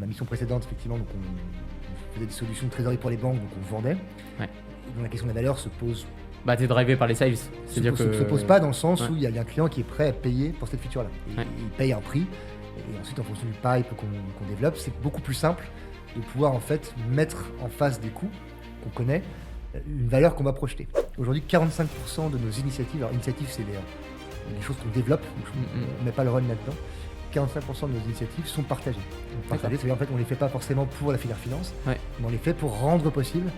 ma mission précédente, effectivement, donc on faisait des solutions de trésorerie pour les banques, donc on vendait. Ouais. Et donc la question des valeurs se pose. T'es drivé par les sales. Se pose pas dans le sens Ouais. où il y a un client qui est prêt à payer pour cette feature-là. Ouais. Il paye un prix. Et ensuite, en fonction du pipe qu'on développe, c'est beaucoup plus simple de pouvoir en fait mettre en face des coûts qu'on connaît une valeur qu'on va projeter. Aujourd'hui, 45% de nos initiatives, alors initiatives, c'est les choses qu'on développe, donc on ne met pas le run là-dedans. 45% de nos initiatives sont partagées. Donc, partagées, c'est-à-dire en fait, on ne les fait pas forcément pour la filière finance, Ouais. mais on les fait pour rendre possible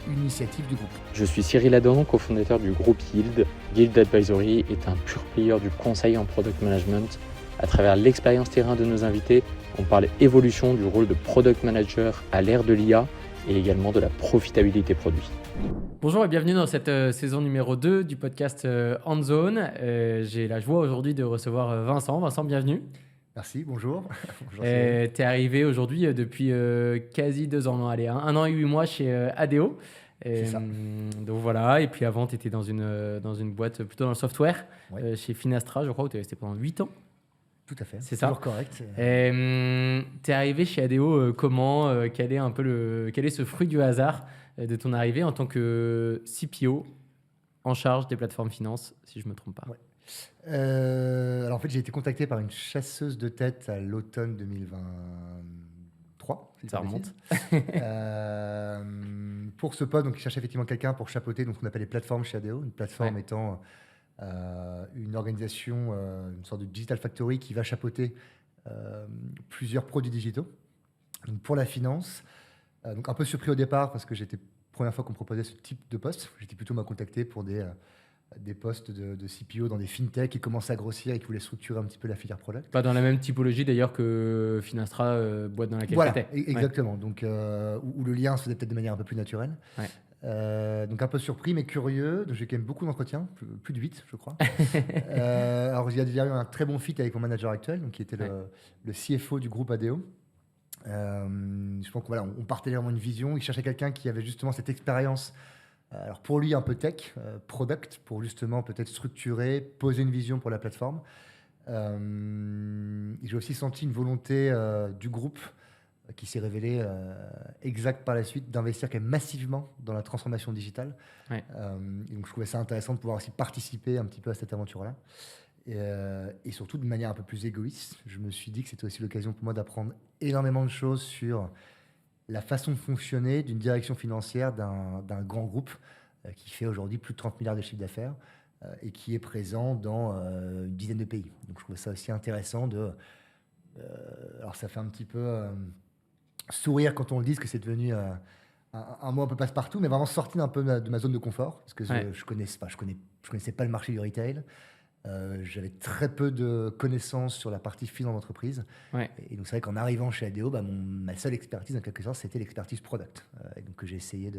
une initiative du groupe. Je suis Cyril Adam, cofondateur du groupe Yield. Yield Advisory est un pure player du conseil en product management. À travers l'expérience terrain de nos invités, on parle évolution du rôle de product manager à l'ère de l'IA et également de la profitabilité produit. Bonjour et bienvenue dans cette saison numéro 2 du podcast On Zone. J'ai la joie aujourd'hui de recevoir Vincent. Vincent, bienvenue. Merci, bonjour. Tu es arrivé aujourd'hui depuis quasi 2 ans, non, allez, 1 an et 8 mois chez ADO. C'est ça. Donc voilà, et puis avant, tu étais dans une boîte plutôt dans le software, Ouais. chez Finastra, je crois, où tu es resté pendant 8 ans. Tout à fait. C'est ça. Toujours correct. Tu es arrivé chez ADO comment quel est ce fruit du hasard de ton arrivée en tant que CPO en charge des plateformes finance, si je ne me trompe pas. Ouais. Alors en fait, j'ai été contacté par une chasseuse de tête à l'automne 2023. Ça remonte. Pour ce poste, donc, il cherchait effectivement quelqu'un pour chapeauter donc, ce qu'on appelle les plateformes chez ADO. Une plateforme Ouais. étant une organisation, une sorte de digital factory qui va chapeauter plusieurs produits digitaux. Donc, pour la finance, donc un peu surpris au départ parce que j'étais première fois qu'on me proposait ce type de poste. J'étais plutôt contacté pour des postes de CPO dans des fintechs qui commençaient à grossir et qui voulaient structurer un petit peu la filière product. Pas dans la même typologie d'ailleurs que Finastra, boîte dans laquelle Voilà, tu étais. exactement. Donc, où le lien se faisait peut-être de manière un peu plus naturelle. Ouais. Donc un peu surpris mais curieux. Donc j'ai quand même beaucoup d'entretiens, plus de 8 je crois. Alors il y a déjà eu un très bon fit avec mon manager actuel, donc, qui était le CFO du groupe ADO. Je pense qu'on on partageait vraiment une vision. Il cherchait quelqu'un qui avait justement cette expérience. Alors pour lui un peu tech, product, pour justement peut-être structurer, poser une vision pour la plateforme. J'ai aussi senti une volonté du groupe qui s'est révélée exacte par la suite d'investir quand même massivement dans la transformation digitale. Ouais. Et donc je trouvais ça intéressant de pouvoir aussi participer un petit peu à cette aventure-là. Et surtout de manière un peu plus égoïste, je me suis dit que c'était aussi l'occasion pour moi d'apprendre énormément de choses sur la façon de fonctionner d'une direction financière d'un grand groupe qui fait aujourd'hui plus de 30 milliards de chiffre d'affaires et qui est présent dans une dizaine de pays. Donc je trouvais ça aussi intéressant alors ça fait un petit peu sourire quand on le dit, que c'est devenu un mot un peu passe-partout, mais vraiment sorti un peu de ma zone de confort, parce que je connaissais pas le marché du retail. J'avais très peu de connaissances sur la partie finance d'entreprise. Ouais. Et donc c'est vrai qu'en arrivant chez ADO, ma seule expertise en quelque sorte, c'était l'expertise product. Et donc que j'ai essayé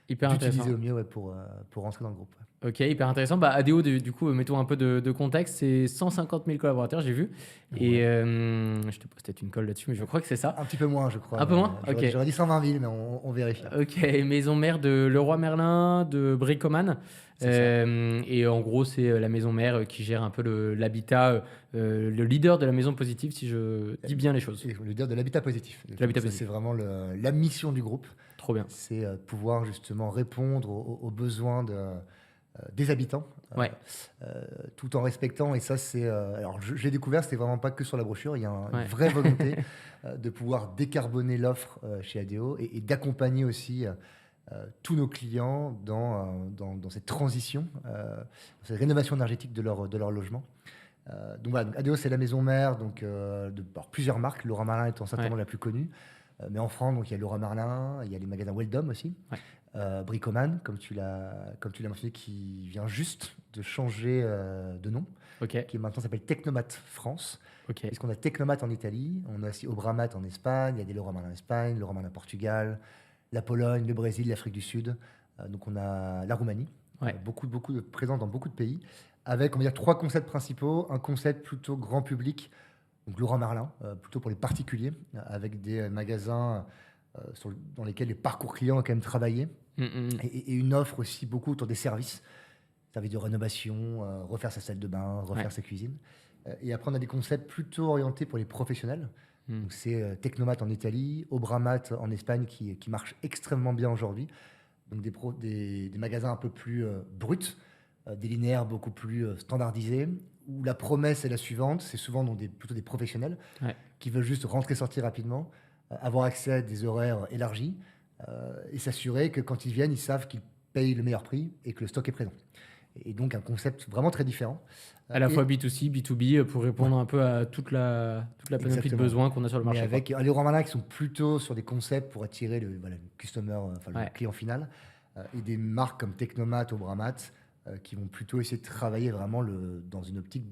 d'utiliser au mieux pour rentrer dans le groupe. Ok, hyper intéressant. ADO, du coup, mettons un peu de contexte, c'est 150 000 collaborateurs, j'ai vu. Ouais. Et je te pose peut-être une colle là-dessus, mais je crois que c'est ça. Un petit peu moins, je crois. Un peu moins. Ok. J'aurais dit 120 000, mais on vérifie. Ok, maison mère de Leroy Merlin, de Bricoman. Et en gros, c'est la maison mère qui gère un peu l'habitat, le leader de la maison positive, si je dis bien les choses. Le leader de l'habitat positif. L'habitat positif. C'est vraiment la mission du groupe. Trop bien. C'est pouvoir justement répondre aux besoins des habitants, Ouais. tout en respectant, et ça c'est... alors j'ai découvert, c'était vraiment pas que sur la brochure, il y a une Ouais. vraie volonté de pouvoir décarboner l'offre chez ADO et d'accompagner aussi tous nos clients dans cette transition, cette rénovation énergétique de leur logement. Donc voilà, donc ADO c'est la maison mère donc, plusieurs marques, Leroy Merlin étant certainement la plus connue. Mais en France, donc, il y a Leroy Merlin, il y a les magasins Weldom aussi. Ouais. Bricoman, comme tu l'as mentionné, qui vient juste de changer de nom, Ok. qui maintenant s'appelle Technomat France. Ok. Puisqu'on a Technomat en Italie, on a aussi Obramat en Espagne, il y a des Leroy Merlin en Espagne, Leroy Merlin en Portugal, la Pologne, le Brésil, l'Afrique du Sud. Donc on a la Roumanie, Ouais. beaucoup de présents dans beaucoup de pays, avec on va dire 3 concepts principaux. Un concept plutôt grand public, donc Leroy Merlin, plutôt pour les particuliers, avec des magasins dans lesquels les parcours clients ont quand même travaillé, et une offre aussi beaucoup autour des services de rénovation, refaire sa salle de bain, refaire sa cuisine. Et après, on a des concepts plutôt orientés pour les professionnels, Donc, c'est Technomat en Italie, Obramat en Espagne qui marche extrêmement bien aujourd'hui. Donc des magasins un peu plus bruts, des linéaires beaucoup plus standardisés, où la promesse est la suivante, c'est souvent plutôt des professionnels qui veulent juste rentrer-sortir rapidement, avoir accès à des horaires élargis et s'assurer que quand ils viennent, ils savent qu'ils payent le meilleur prix et que le stock est présent. Et donc un concept vraiment très différent. À la fois B2C, B2B, pour répondre un peu à toute la panoplie de besoins qu'on a sur le marché. Mais avec les Leroy Merlin qui sont plutôt sur des concepts pour attirer le customer, le client final, et des marques comme Technomat, Obramat, qui vont plutôt essayer de travailler vraiment dans une optique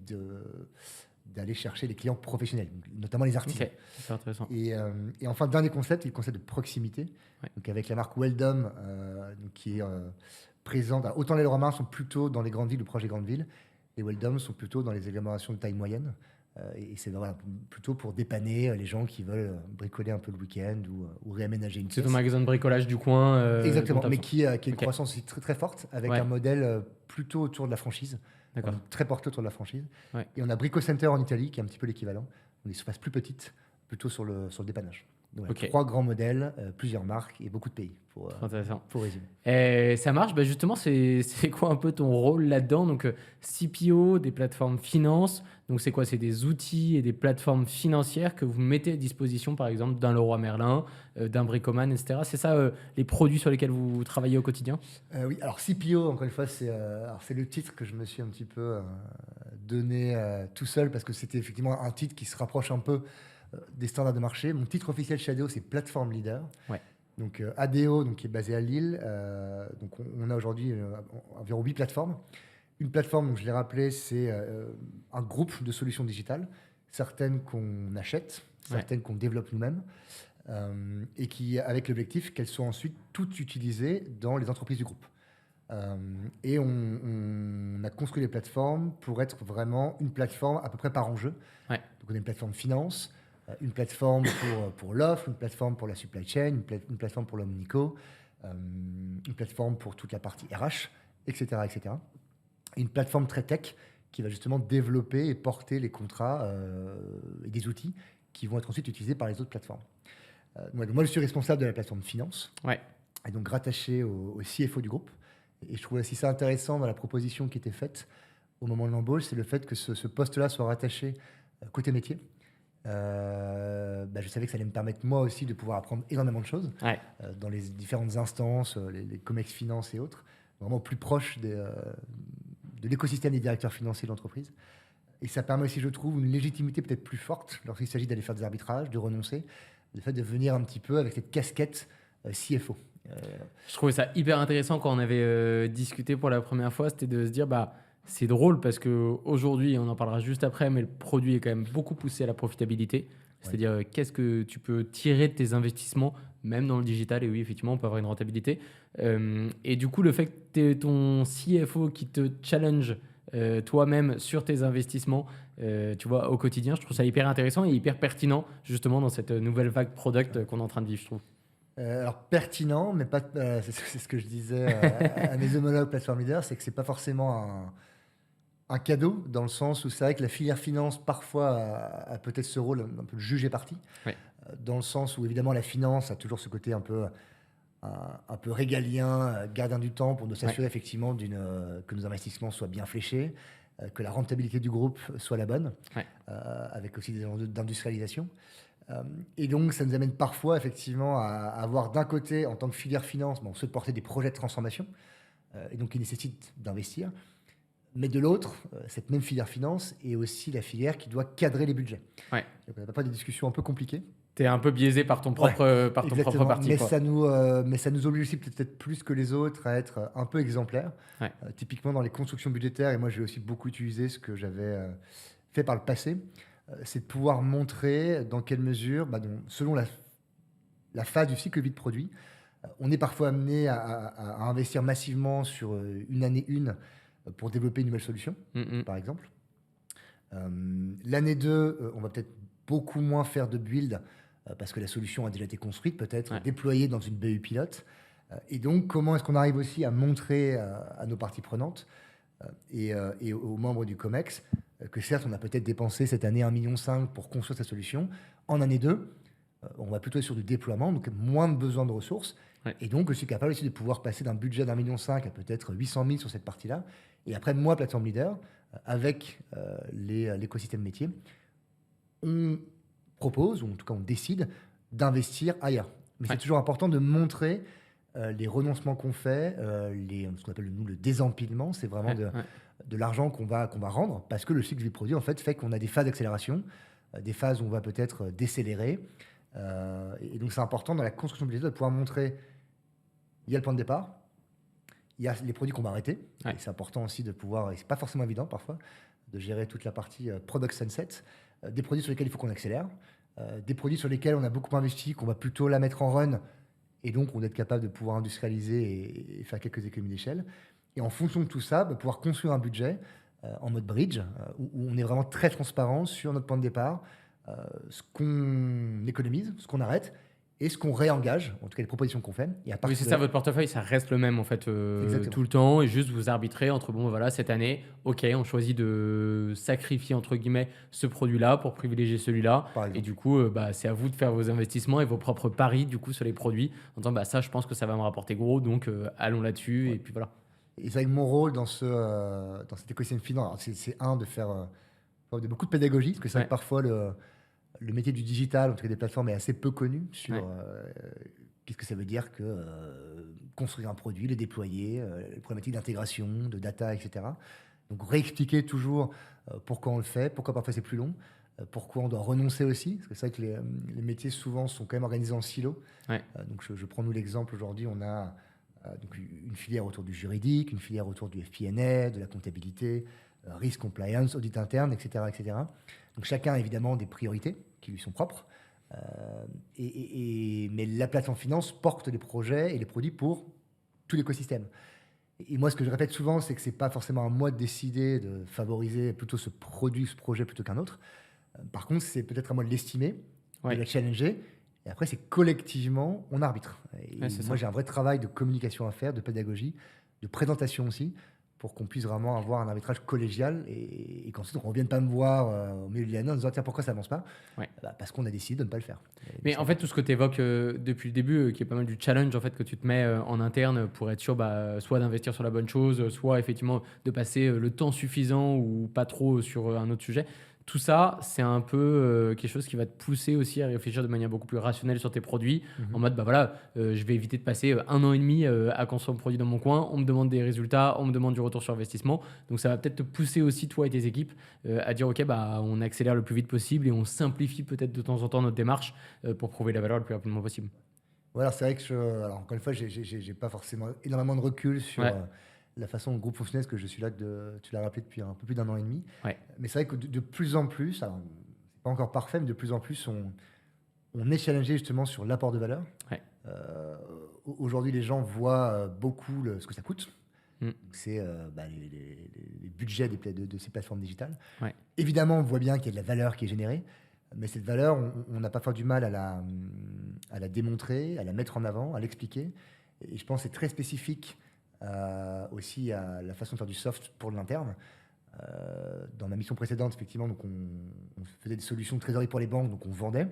d'aller chercher les clients professionnels, notamment les artisans. C'est intéressant. Et enfin, dernier concept, c'est le concept de proximité. Donc avec la marque Weldom, qui est présente. Autant les Leroy Merlin sont plutôt dans les grandes villes ou proches des grandes villes, les Weldom sont plutôt dans les agglomérations de taille moyenne. Et c'est plutôt pour dépanner les gens qui veulent bricoler un peu le week-end ou réaménager une pièce. C'est ton magasin de bricolage du coin. Exactement, mais qui a une croissance aussi très, très forte, avec un modèle plutôt autour de la franchise. Très porté autour de la franchise. Et on a Brico Center en Italie, qui est un petit peu l'équivalent. On a des surfaces plus petites, plutôt sur le dépannage. Donc, 3 grands modèles, plusieurs marques et beaucoup de pays, pour résumer. Et ça marche. Justement, c'est quoi un peu ton rôle là-dedans? Donc, CPO, des plateformes finance. Donc, c'est quoi? C'est des outils et des plateformes financières que vous mettez à disposition, par exemple, d'un Leroy Merlin, d'un Bricoman, etc. C'est ça, les produits sur lesquels vous travaillez au quotidien? Oui, alors CPO, encore une fois, c'est le titre que je me suis un petit peu donné tout seul, parce que c'était effectivement un titre qui se rapproche un peu des standards de marché. Mon titre officiel chez ADO, c'est Plateforme Leader. Donc ADO, qui est basé à Lille. Donc on a aujourd'hui environ 8 plateformes. Une plateforme, donc je l'ai rappelé, c'est un groupe de solutions digitales, certaines qu'on achète, certaines qu'on développe nous-mêmes, et qui, avec l'objectif qu'elles soient ensuite toutes utilisées dans les entreprises du groupe. Et on a construit les plateformes pour être vraiment une plateforme à peu près par enjeu. Donc on a une plateforme finance, une plateforme pour l'offre, une plateforme pour la supply chain, une plateforme pour l'omnico, une plateforme pour toute la partie RH, etc., etc. Et une plateforme très tech qui va justement développer et porter les contrats et des outils qui vont être ensuite utilisés par les autres plateformes. Donc moi, je suis responsable de la plateforme finance, et donc rattaché au CFO du groupe. Et je trouvais aussi ça intéressant dans la proposition qui était faite au moment de l'embauche, c'est le fait que ce poste-là soit rattaché côté métier. Je savais que ça allait me permettre moi aussi de pouvoir apprendre énormément de choses dans les différentes instances, les COMEX Finance et autres, vraiment plus proche de l'écosystème des directeurs financiers de l'entreprise. Et ça permet aussi, je trouve, une légitimité peut-être plus forte lorsqu'il s'agit d'aller faire des arbitrages, de renoncer, le fait de venir un petit peu avec cette casquette CFO. Je trouvais ça hyper intéressant quand on avait discuté pour la première fois, c'était de se dire, c'est drôle parce qu'aujourd'hui, on en parlera juste après, mais le produit est quand même beaucoup poussé à la profitabilité. C'est-à-dire, qu'est-ce que tu peux tirer de tes investissements, même dans le digital? Et oui, effectivement, on peut avoir une rentabilité. Et du coup, le fait que tu aies ton CFO qui te challenge toi-même sur tes investissements, tu vois, au quotidien, je trouve ça hyper intéressant et hyper pertinent, justement, dans cette nouvelle vague product qu'on est en train de vivre, je trouve. Alors pertinent, mais pas. C'est ce que je disais à mes homologues plateforme leader, c'est que c'est pas forcément un cadeau, dans le sens où c'est vrai que la filière finance parfois a peut-être ce rôle un peu de juge et partie, dans le sens où évidemment la finance a toujours ce côté un peu régalien, gardien du temps, pour nous s'assurer effectivement que nos investissements soient bien fléchés, que la rentabilité du groupe soit la bonne, avec aussi des enjeux d'industrialisation. Et donc, ça nous amène parfois, effectivement, à avoir d'un côté, en tant que filière finance, on souhaite porter des projets de transformation, et donc qui nécessitent d'investir. Mais de l'autre, cette même filière finance est aussi la filière qui doit cadrer les budgets. Donc, on n'a pas des discussions un peu compliquées. Tu es un peu biaisé par ton propre parti. Mais ça nous oblige aussi peut-être plus que les autres à être un peu exemplaires. Typiquement, dans les constructions budgétaires, et moi, j'ai aussi beaucoup utilisé ce que j'avais fait par le passé, c'est de pouvoir montrer dans quelle mesure, selon la phase du cycle de vie de produit, on est parfois amené à investir massivement sur une année pour développer une nouvelle solution, par exemple. L'année 2, on va peut-être beaucoup moins faire de build parce que la solution a déjà été construite, peut-être déployée dans une BU pilote. Et donc, comment est-ce qu'on arrive aussi à montrer à nos parties prenantes et aux membres du COMEX que certes, on a peut-être dépensé cette année 1,5 million pour construire cette solution. En année 2, on va plutôt être sur du déploiement, donc moins de besoin de ressources. Ouais. Et donc, je suis capable aussi de pouvoir passer d'un budget d'1,5 million à peut-être 800 000 sur cette partie-là. Et après, moi, plateforme leader, avec l'écosystème métier, on propose, ou en tout cas on décide, d'investir ailleurs. Mais c'est toujours important de montrer les renoncements qu'on fait, ce qu'on appelle nous le désempilement, c'est vraiment de l'argent qu'on va rendre, parce que le cycle du produit en fait qu'on a des phases d'accélération, des phases où on va peut-être décélérer. Et donc c'est important dans la construction budgétaire de pouvoir montrer, il y a le point de départ, il y a les produits qu'on va arrêter, et c'est important aussi de pouvoir, et c'est pas forcément évident parfois, de gérer toute la partie product sunset, des produits sur lesquels il faut qu'on accélère, des produits sur lesquels on a beaucoup investi, qu'on va plutôt la mettre en run, et donc on va être capable de pouvoir industrialiser et faire quelques économies d'échelle. Et en fonction de tout ça, pouvoir construire un budget en mode bridge, où on est vraiment très transparent sur notre point de départ, ce qu'on économise, ce qu'on arrête, et ce qu'on réengage, en tout cas les propositions qu'on fait. Et oui, c'est ça, votre portefeuille, ça reste le même en fait tout le temps, et juste vous arbitrez entre, bon voilà, cette année, ok, on choisit de sacrifier entre guillemets ce produit-là pour privilégier celui-là, et du coup, c'est à vous de faire vos investissements et vos propres paris du coup sur les produits, en disant, ça je pense que ça va me rapporter gros, donc allons là-dessus, et puis voilà. Et c'est avec mon rôle dans cet écosystème finance, c'est de faire beaucoup de pédagogie, parce que c'est vrai que parfois le métier du digital, en tout cas des plateformes, est assez peu connu sur qu'est-ce que ça veut dire que construire un produit, le déployer, les problématiques d'intégration, de data, etc. Donc réexpliquer toujours pourquoi on le fait, pourquoi parfois c'est plus long, pourquoi on doit renoncer aussi, parce que c'est vrai que les métiers souvent sont quand même organisés en silos. Donc je prends nous l'exemple aujourd'hui, on a donc une filière autour du juridique, une filière autour du FP&A, de la comptabilité, risk compliance, audit interne, etc., etc. Donc chacun a évidemment des priorités qui lui sont propres, mais la plateforme finance porte les projets et les produits pour tout l'écosystème. Et moi, ce que je répète souvent, c'est que c'est pas forcément à moi de décider de favoriser plutôt ce produit, ce projet plutôt qu'un autre. Par contre, c'est peut-être à moi de l'estimer, de la challenger. Et après, c'est collectivement, on arbitre. Et moi, j'ai un vrai travail de communication à faire, de pédagogie, de présentation aussi, pour qu'on puisse vraiment avoir un arbitrage collégial et qu'ensuite on ne revienne pas me voir au milieu de l'année en disant tiens, pourquoi ça n'avance pas parce qu'on a décidé de ne pas le faire. Mais en fait, tout ce que tu évoques depuis le début, qui est pas mal du challenge en fait, que tu te mets en interne pour être sûr soit d'investir sur la bonne chose, soit effectivement de passer le temps suffisant ou pas trop sur un autre sujet. Tout ça, c'est un peu quelque chose qui va te pousser aussi à réfléchir de manière beaucoup plus rationnelle sur tes produits, en mode, je vais éviter de passer 1 an et demi à construire un produit dans mon coin, on me demande des résultats, on me demande du retour sur investissement, donc ça va peut-être te pousser aussi, toi et tes équipes, à dire, ok, on accélère le plus vite possible et on simplifie peut-être de temps en temps notre démarche pour prouver la valeur le plus rapidement possible. Voilà, c'est vrai que alors encore une fois, j'ai pas forcément énormément de recul sur la façon dont le groupe fonctionnait, parce que je suis là, tu l'as rappelé, depuis un peu plus d'1 an et demi. Mais c'est vrai que de plus en plus, alors c'est pas encore parfait, mais de plus en plus, on est challengé justement sur l'apport de valeur. Aujourd'hui, les gens voient beaucoup ce que ça coûte. C'est les budgets de ces plateformes digitales. Évidemment, on voit bien qu'il y a de la valeur qui est générée, mais cette valeur, on n'a pas fait du mal à la démontrer, à la mettre en avant, à l'expliquer. Et je pense que c'est très spécifique aussi à la façon de faire du soft pour l'interne. Dans ma mission précédente, effectivement, donc on faisait des solutions de trésorerie pour les banques, donc on vendait.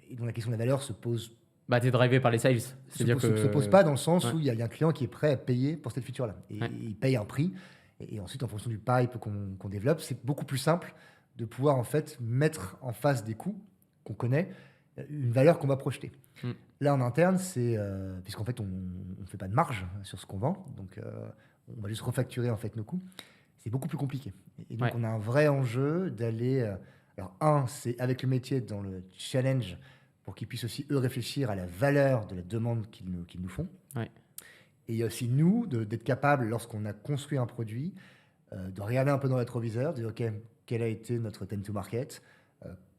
Et donc la question de la valeur se pose. T'es drivé par les sales. Se pose pas dans le sens où il y a un client qui est prêt à payer pour cette feature-là. Et il paye un prix. Et ensuite, en fonction du pipe qu'on développe, c'est beaucoup plus simple de pouvoir en fait mettre en face des coûts qu'on connaît une valeur qu'on va projeter. Là, en interne, c'est puisqu'en fait, on ne fait pas de marge sur ce qu'on vend, donc on va juste refacturer en fait nos coûts. C'est beaucoup plus compliqué. Et donc, on a un vrai enjeu d'aller. Alors, c'est avec le métier dans le challenge pour qu'ils puissent aussi, eux, réfléchir à la valeur de la demande qu'ils nous font. Et il y a aussi, nous, d'être capable, lorsqu'on a construit un produit, de regarder un peu dans le rétroviseur, de dire, OK, quel a été notre time to market,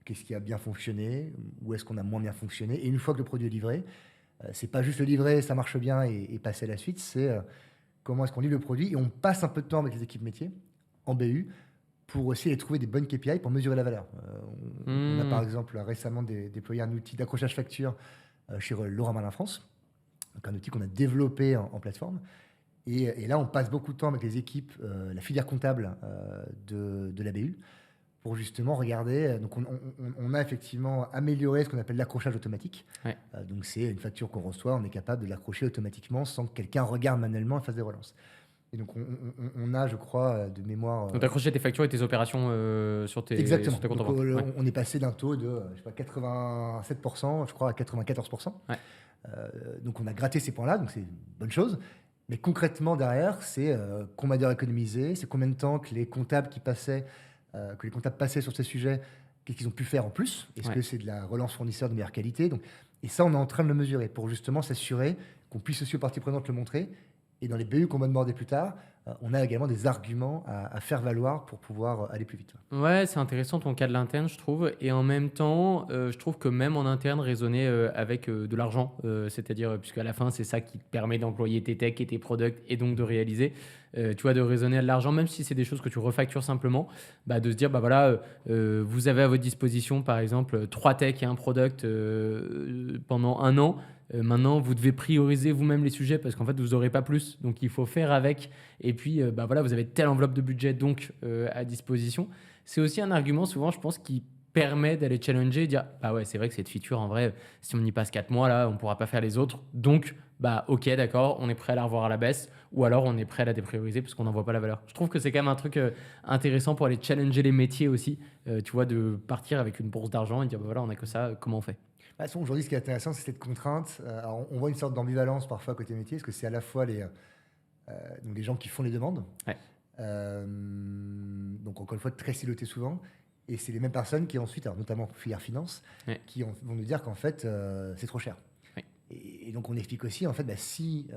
qu'est-ce qui a bien fonctionné, où est-ce qu'on a moins bien fonctionné. Et une fois que le produit est livré, c'est pas juste le livrer, ça marche bien et passer à la suite, c'est comment est-ce qu'on livre le produit. Et on passe un peu de temps avec les équipes métiers en BU pour aussi aller trouver des bonnes KPI pour mesurer la valeur. On a par exemple récemment déployé un outil d'accrochage facture chez Leroy Merlin France, donc un outil qu'on a développé en plateforme. Et là, on passe beaucoup de temps avec les équipes, la filière comptable de la BU, pour justement regarder. Donc, on a effectivement amélioré ce qu'on appelle l'accrochage automatique. Ouais. Donc, c'est une facture qu'on reçoit, on est capable de l'accrocher automatiquement sans que quelqu'un regarde manuellement et fasse des relances. Et donc, on a, je crois, de mémoire. Donc, t'accrochais tes factures et tes opérations sur tes Exactement. sur tes comptes en Donc, banque. Ouais. on est passé d'un taux de je sais pas, 87%, je crois, à 94%. Ouais. Donc, on a gratté ces points-là, donc c'est une bonne chose. Mais concrètement, derrière, c'est combien d'heures économisées, c'est combien de temps que les comptables passaient sur ces sujets, qu'est-ce qu'ils ont pu faire en plus. Est-ce que c'est de la relance fournisseur de meilleure qualité? Donc, et ça, on est en train de le mesurer pour justement s'assurer qu'on puisse aussi aux parties prenantes le montrer. Et dans les BU qu'on va demander plus tard, on a également des arguments à faire valoir pour pouvoir aller plus vite. Ouais, c'est intéressant ton cas de l'interne, je trouve. Et en même temps, je trouve que même en interne, raisonner avec de l'argent, c'est-à-dire, puisqu'à la fin, c'est ça qui te permet d'employer tes techs et tes products et donc de réaliser, tu vois, de raisonner à de l'argent, même si c'est des choses que tu refactures simplement, bah, de se dire, bah voilà, vous avez à votre disposition, par exemple, 3 techs et un product pendant 1 an. Maintenant, vous devez prioriser vous-même les sujets parce qu'en fait, vous n'aurez pas plus. Donc, il faut faire avec. Et puis, bah voilà, vous avez telle enveloppe de budget donc à disposition. C'est aussi un argument, souvent, je pense, qui permet d'aller challenger et dire bah ouais, c'est vrai que cette feature, en vrai, si on y passe 4 mois, là, on ne pourra pas faire les autres. Donc, bah ok, d'accord, on est prêt à la revoir à la baisse ou alors on est prêt à la déprioriser parce qu'on n'en voit pas la valeur. Je trouve que c'est quand même un truc intéressant pour aller challenger les métiers aussi. Tu vois, de partir avec une bourse d'argent et dire bah voilà, on n'a que ça, comment on fait? De toute façon, aujourd'hui, ce qui est intéressant, c'est cette contrainte. Alors, on voit une sorte d'ambivalence parfois côté métier, parce que c'est à la fois donc les gens qui font les demandes, Ouais. donc encore une fois très silotés souvent, et c'est les mêmes personnes qui ensuite, alors notamment filière finance, Ouais. qui vont nous dire qu'en fait c'est trop cher. Ouais. Et donc on explique aussi en fait si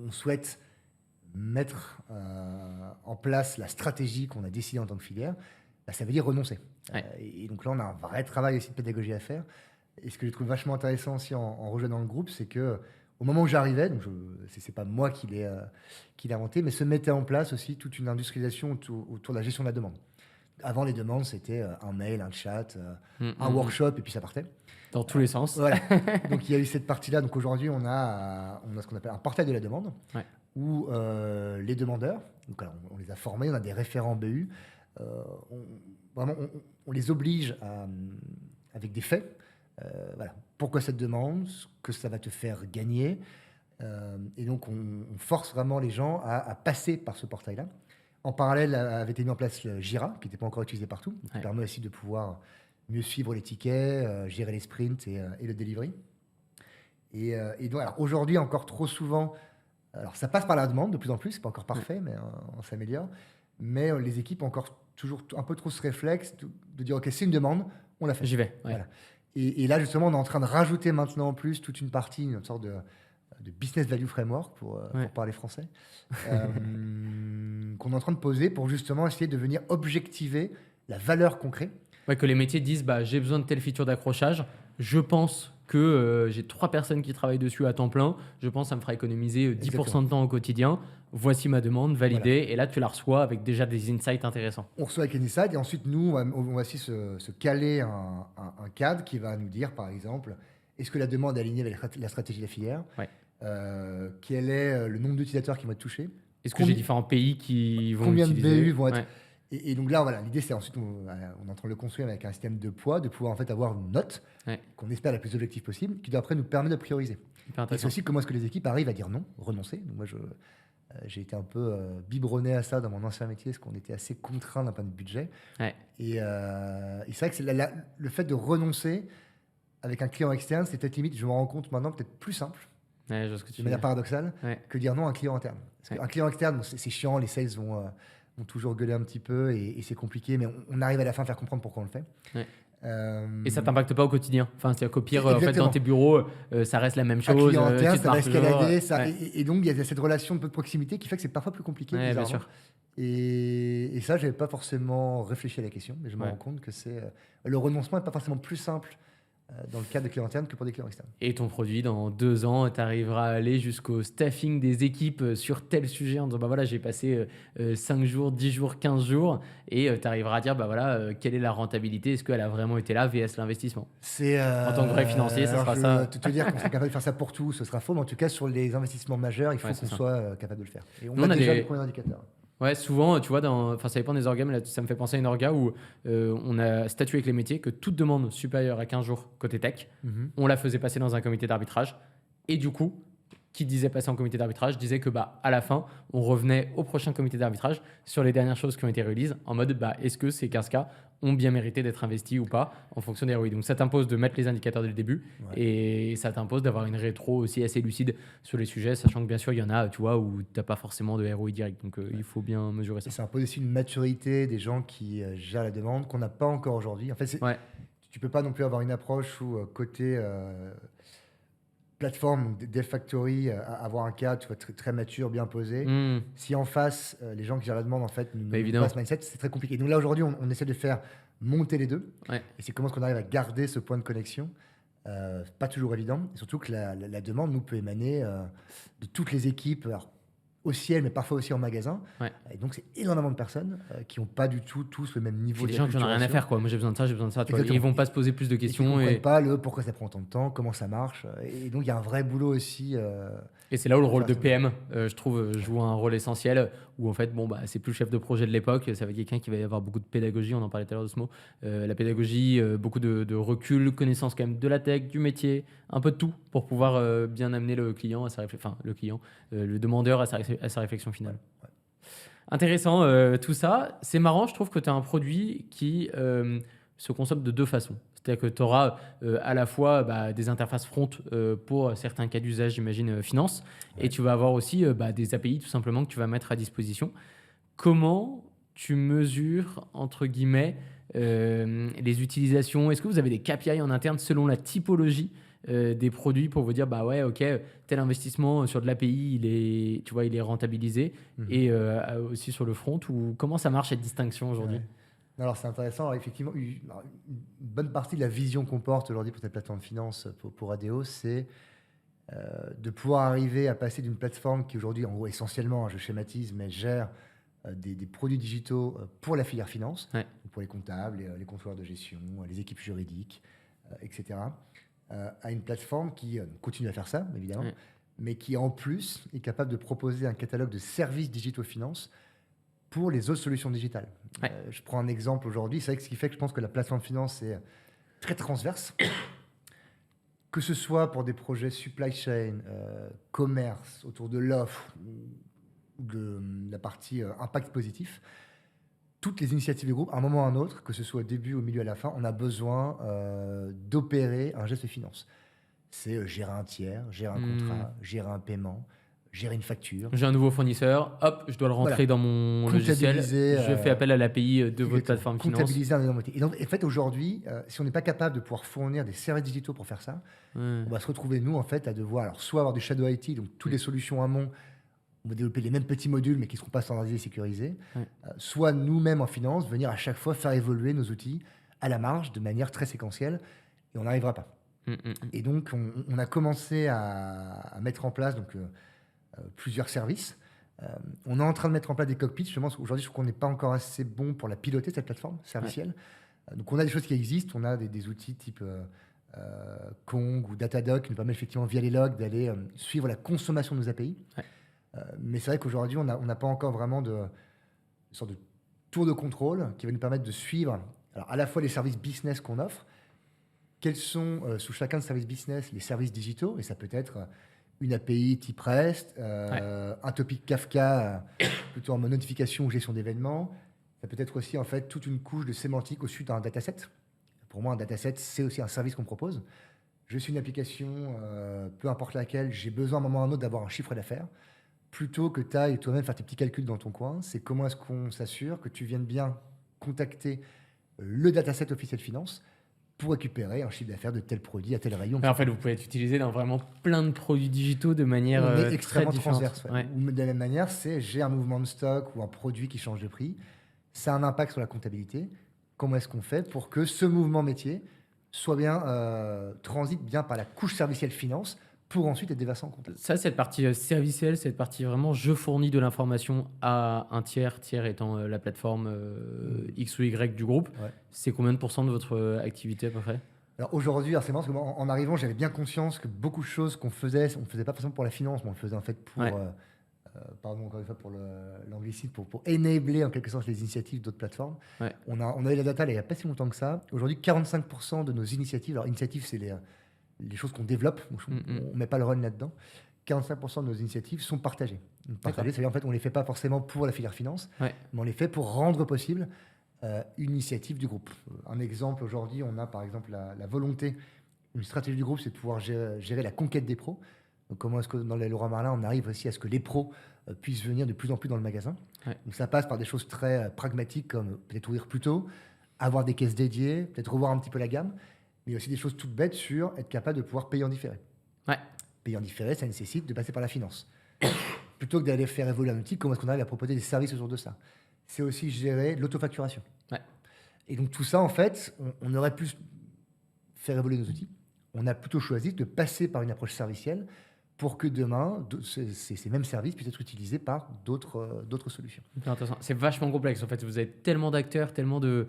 on souhaite mettre en place la stratégie qu'on a décidée en tant que filière, ça veut dire renoncer. Ouais. Et donc là on a un vrai travail aussi de pédagogie à faire. Et ce que je trouve vachement intéressant aussi en rejoignant le groupe, c'est que au moment où j'arrivais, donc c'est pas moi qui l'ai inventé, mais se mettait en place aussi toute une industrialisation autour de la gestion de la demande. Avant, les demandes, c'était un mail, un chat, un workshop, et puis ça partait. Dans tous les sens. Voilà. Donc il y a eu cette partie-là. Donc aujourd'hui, on a ce qu'on appelle un portail de la demande, Ouais. où les demandeurs, donc alors, on les a formés, on a des référents BU, on les oblige avec des faits. Voilà. Pourquoi cette demande, ce que ça va te faire gagner. Et donc, on force vraiment les gens à passer par ce portail-là. En parallèle, avait été mis en place le Jira, qui n'était pas encore utilisé partout, qui permet aussi de pouvoir mieux suivre les tickets, gérer les sprints et le delivery. Et donc, alors, aujourd'hui, encore trop souvent, alors ça passe par la demande de plus en plus, c'est pas encore parfait, mais on s'améliore. Mais les équipes ont encore toujours un peu trop ce réflexe de dire, OK, c'est une demande, on la fait. J'y vais. Ouais. Voilà. Et là, justement, on est en train de rajouter maintenant en plus toute une partie, une sorte de business value framework, pour parler français, qu'on est en train de poser pour justement essayer de venir objectiver la valeur qu'on crée. Ouais, que les métiers disent bah, j'ai besoin de telle feature d'accrochage. Je pense que j'ai 3 personnes qui travaillent dessus à temps plein. Je pense que ça me fera économiser 10% de temps au quotidien. Voici ma demande, validée. Voilà. Et là, tu la reçois avec déjà des insights intéressants. On reçoit avec les insights et ensuite, nous, on va aussi se caler un cadre qui va nous dire, par exemple, est-ce que la demande est alignée avec la stratégie de la filière? Ouais. Quel est le nombre d'utilisateurs qui vont être touchés? Est-ce que j'ai différents pays qui vont utiliser? Combien de BU vont être... Et donc là, voilà, l'idée, c'est ensuite, on est en train de le construire avec un système de poids, de pouvoir en fait avoir une note qu'on espère la plus objective possible, qui doit après nous permettre de prioriser. Et c'est aussi comment est-ce que les équipes arrivent à dire non, renoncer. Donc moi, j'ai été un peu biberonné à ça dans mon ancien métier, parce qu'on était assez contraint d'un point de budget. Ouais. Et c'est vrai que le fait de renoncer avec un client externe, c'est peut-être limite, je me rends compte maintenant, peut-être plus simple, de manière paradoxale, que dire non à un client interne. Parce qu'un client externe, bon, c'est chiant, les sales vont toujours gueuler un petit peu et c'est compliqué, mais on arrive à la fin à faire comprendre pourquoi on le fait. Ouais. Et ça t'impacte pas au quotidien. Enfin, c'est-à-dire qu'au pire, en fait, dans tes bureaux, ça reste la même chose. Un client interne, ça va escalader. Ouais. Et donc, il y a cette relation de proximité qui fait que c'est parfois plus compliqué. Ouais, bien sûr. Et ça, je n'avais pas forcément réfléchi à la question, mais je me rends compte que le renoncement n'est pas forcément plus simple dans le cadre de clients internes que pour des clients externes. Et ton produit, dans 2 ans, tu arriveras à aller jusqu'au staffing des équipes sur tel sujet en disant bah voilà, j'ai passé 5 jours, 10 jours, 15 jours et tu arriveras à dire bah voilà, quelle est la rentabilité, est-ce qu'elle a vraiment été là vs l'investissement. En tant que vrai financier, ça sera ça. Te dire qu'on serait capable de faire ça pour tout, ce sera faux, mais en tout cas, sur les investissements majeurs, il faut qu'on soit capable de le faire. Et on a déjà les premiers indicateurs. Ouais, souvent, tu vois, ça dépend des orgas, mais là, ça me fait penser à une orga où on a statué avec les métiers que toute demande supérieure à 15 jours côté tech, on la faisait passer dans un comité d'arbitrage. Et du coup, qui disait passer en comité d'arbitrage disait que à la fin, on revenait au prochain comité d'arbitrage sur les dernières choses qui ont été releases en mode est-ce que ces 15 cas ont bien mérité d'être investis ou pas en fonction des ROI. Donc ça t'impose de mettre les indicateurs dès le début et ça t'impose d'avoir une rétro aussi assez lucide sur les sujets, sachant que bien sûr il y en a, tu vois, où tu n'as pas forcément de ROI direct. Donc il faut bien mesurer ça. Et ça impose aussi une maturité des gens qui gèrent la demande qu'on n'a pas encore aujourd'hui. En fait, tu peux pas non plus avoir une approche où côté plateforme, Dev Factory, avoir un cas très, très mature, bien posé. Si en face, les gens qui gèrent la demande, en fait, nous pas ce mindset, c'est très compliqué. Donc là, aujourd'hui, on essaie de faire monter les deux. Et c'est comment est-ce qu'on arrive à garder ce point de connexion. Pas toujours évident. Et surtout que la demande nous peut émaner de toutes les équipes, alors, au ciel, mais parfois aussi en magasin. Et donc, c'est énormément de personnes qui n'ont pas du tout tous le même niveau de des gens qui n'ont rien à faire, quoi. Moi, j'ai besoin de ça, j'ai besoin de ça. Ils ne vont pas se poser plus de questions. Ils ne comprennent pas pourquoi ça prend tant de temps, comment ça marche. Et donc, il y a un vrai boulot aussi. Et c'est là où le rôle de PM, je trouve, joue un rôle essentiel, où en fait, c'est plus le chef de projet de l'époque, ça va être quelqu'un qui va y avoir beaucoup de pédagogie, on en parlait tout à l'heure de ce mot. La pédagogie, beaucoup de recul, connaissance quand même de la tech, du métier, un peu de tout, pour pouvoir bien amener le client à sa réflexion, le demandeur à sa réflexion finale. Intéressant tout ça. C'est marrant, je trouve que tu as un produit qui se consomme de 2 façons. C'est-à-dire que tu auras à la fois des interfaces front pour certains cas d'usage, j'imagine, finance, et tu vas avoir aussi des API tout simplement que tu vas mettre à disposition. Comment tu mesures, entre guillemets, les utilisations? Est-ce que vous avez des KPI en interne selon la typologie des produits pour vous dire ok, tel investissement sur de l'API il est rentabilisé et aussi sur le front, ou comment ça marche cette distinction aujourd'hui? Alors c'est intéressant. Alors, effectivement, une bonne partie de la vision qu'on porte aujourd'hui pour cette plateforme de finance pour ADO, c'est de pouvoir arriver à passer d'une plateforme qui aujourd'hui, en gros essentiellement, je schématise, mais gère des produits digitaux pour la filière finance, pour les comptables, les contrôleurs de gestion, les équipes juridiques, etc., à une plateforme qui continue à faire ça, évidemment, mais qui en plus est capable de proposer un catalogue de services digitaux finance pour les autres solutions digitales. Je prends un exemple aujourd'hui. C'est vrai que ce qui fait que je pense que la plateforme finance est très transverse. Que ce soit pour des projets supply chain, commerce, autour de l'offre ou de la partie impact positif, toutes les initiatives du groupe, à un moment ou à un autre, que ce soit au début, au milieu, à la fin, on a besoin d'opérer un geste finance. C'est gérer un tiers, gérer un contrat, gérer un paiement, gérer une facture. J'ai un nouveau fournisseur, hop, je dois le rentrer dans mon logiciel. Je fais appel à l'API de votre plateforme finance. Comptabiliser un énorme métier. Et donc, en fait, aujourd'hui, si on n'est pas capable de pouvoir fournir des services digitaux pour faire ça, on va se retrouver, nous, en fait, à devoir soit avoir du shadow IT, donc toutes les solutions amont, on va développer les mêmes petits modules, mais qui ne seront pas standardisés et sécurisés, soit nous-mêmes en finance, venir à chaque fois faire évoluer nos outils à la marge, de manière très séquentielle, et on n'arrivera pas. Et donc, on a commencé à mettre en place plusieurs services. On est en train de mettre en place des cockpits. Justement, aujourd'hui, je trouve qu'on n'est pas encore assez bon pour la piloter, cette plateforme servicielle. Donc, on a des choses qui existent. On a des outils type Kong ou Datadog qui nous permettent effectivement, via les logs, d'aller suivre la consommation de nos API. Mais c'est vrai qu'aujourd'hui, on n'a pas encore vraiment une sorte de tour de contrôle qui va nous permettre de suivre alors, à la fois les services business qu'on offre, quels sont, sous chacun de services business, les services digitaux, et ça peut être une API type REST, un topic Kafka plutôt en mode notification ou gestion d'événements. Ça peut être aussi en fait toute une couche de sémantique au-dessus d'un dataset. Pour moi, un dataset, c'est aussi un service qu'on propose. Je suis une application, peu importe laquelle, j'ai besoin à un moment ou à un autre d'avoir un chiffre d'affaires. Plutôt que tu ailles toi-même faire tes petits calculs dans ton coin, c'est comment est-ce qu'on s'assure que tu viennes bien contacter le dataset officiel finance pour récupérer un chiffre d'affaires de tel produit à tel rayon. En fait, vous pouvez être utilisé dans vraiment plein de produits digitaux de manière extrêmement très transverse. Ou de la même manière, c'est j'ai un mouvement de stock ou un produit qui change de prix. Ça a un impact sur la comptabilité. Comment est-ce qu'on fait pour que ce mouvement métier soit bien transite bien par la couche servicielle finance pour ensuite être déversé en compte. Ça, cette partie servicielle, cette partie vraiment, je fournis de l'information à un tiers étant la plateforme X ou Y du groupe. Ouais. C'est combien de pourcents de votre activité à peu près? Alors aujourd'hui, c'est marrant parce que moi, en arrivant, j'avais bien conscience que beaucoup de choses qu'on faisait, on ne faisait pas forcément pour la finance, mais on le faisait en fait pour, pardon encore une fois pour l'anglicisme, pour enabler en quelque sorte les initiatives d'autres plateformes. Ouais. On a eu la data là, il n'y a pas si longtemps que ça. Aujourd'hui, 45% de nos initiatives, alors initiatives, c'est les choses qu'on développe, on ne met pas le run là-dedans. 45% de nos initiatives sont partagées. Partagées, c'est-à-dire en fait, on ne les fait pas forcément pour la filière finance, mais on les fait pour rendre possible une initiative du groupe. Un exemple, aujourd'hui, on a par exemple la volonté, une stratégie du groupe, c'est de pouvoir gérer la conquête des pros. Donc comment est-ce que dans les Leroy Merlin, on arrive aussi à ce que les pros puissent venir de plus en plus dans le magasin. Donc ça passe par des choses très pragmatiques comme peut-être ouvrir plus tôt, avoir des caisses dédiées, peut-être revoir un petit peu la gamme, mais aussi des choses toutes bêtes sur être capable de pouvoir payer en différé. Payer en différé, ça nécessite de passer par la finance. Plutôt que d'aller faire évoluer un outil, comment est-ce qu'on arrive à proposer des services autour de ça? C'est aussi gérer l'autofacturation. Et donc tout ça, en fait, on aurait pu faire évoluer nos outils. On a plutôt choisi de passer par une approche servicielle pour que demain, ces mêmes services puissent être utilisés par d'autres solutions. C'est vachement complexe. En fait, vous avez tellement d'acteurs, tellement de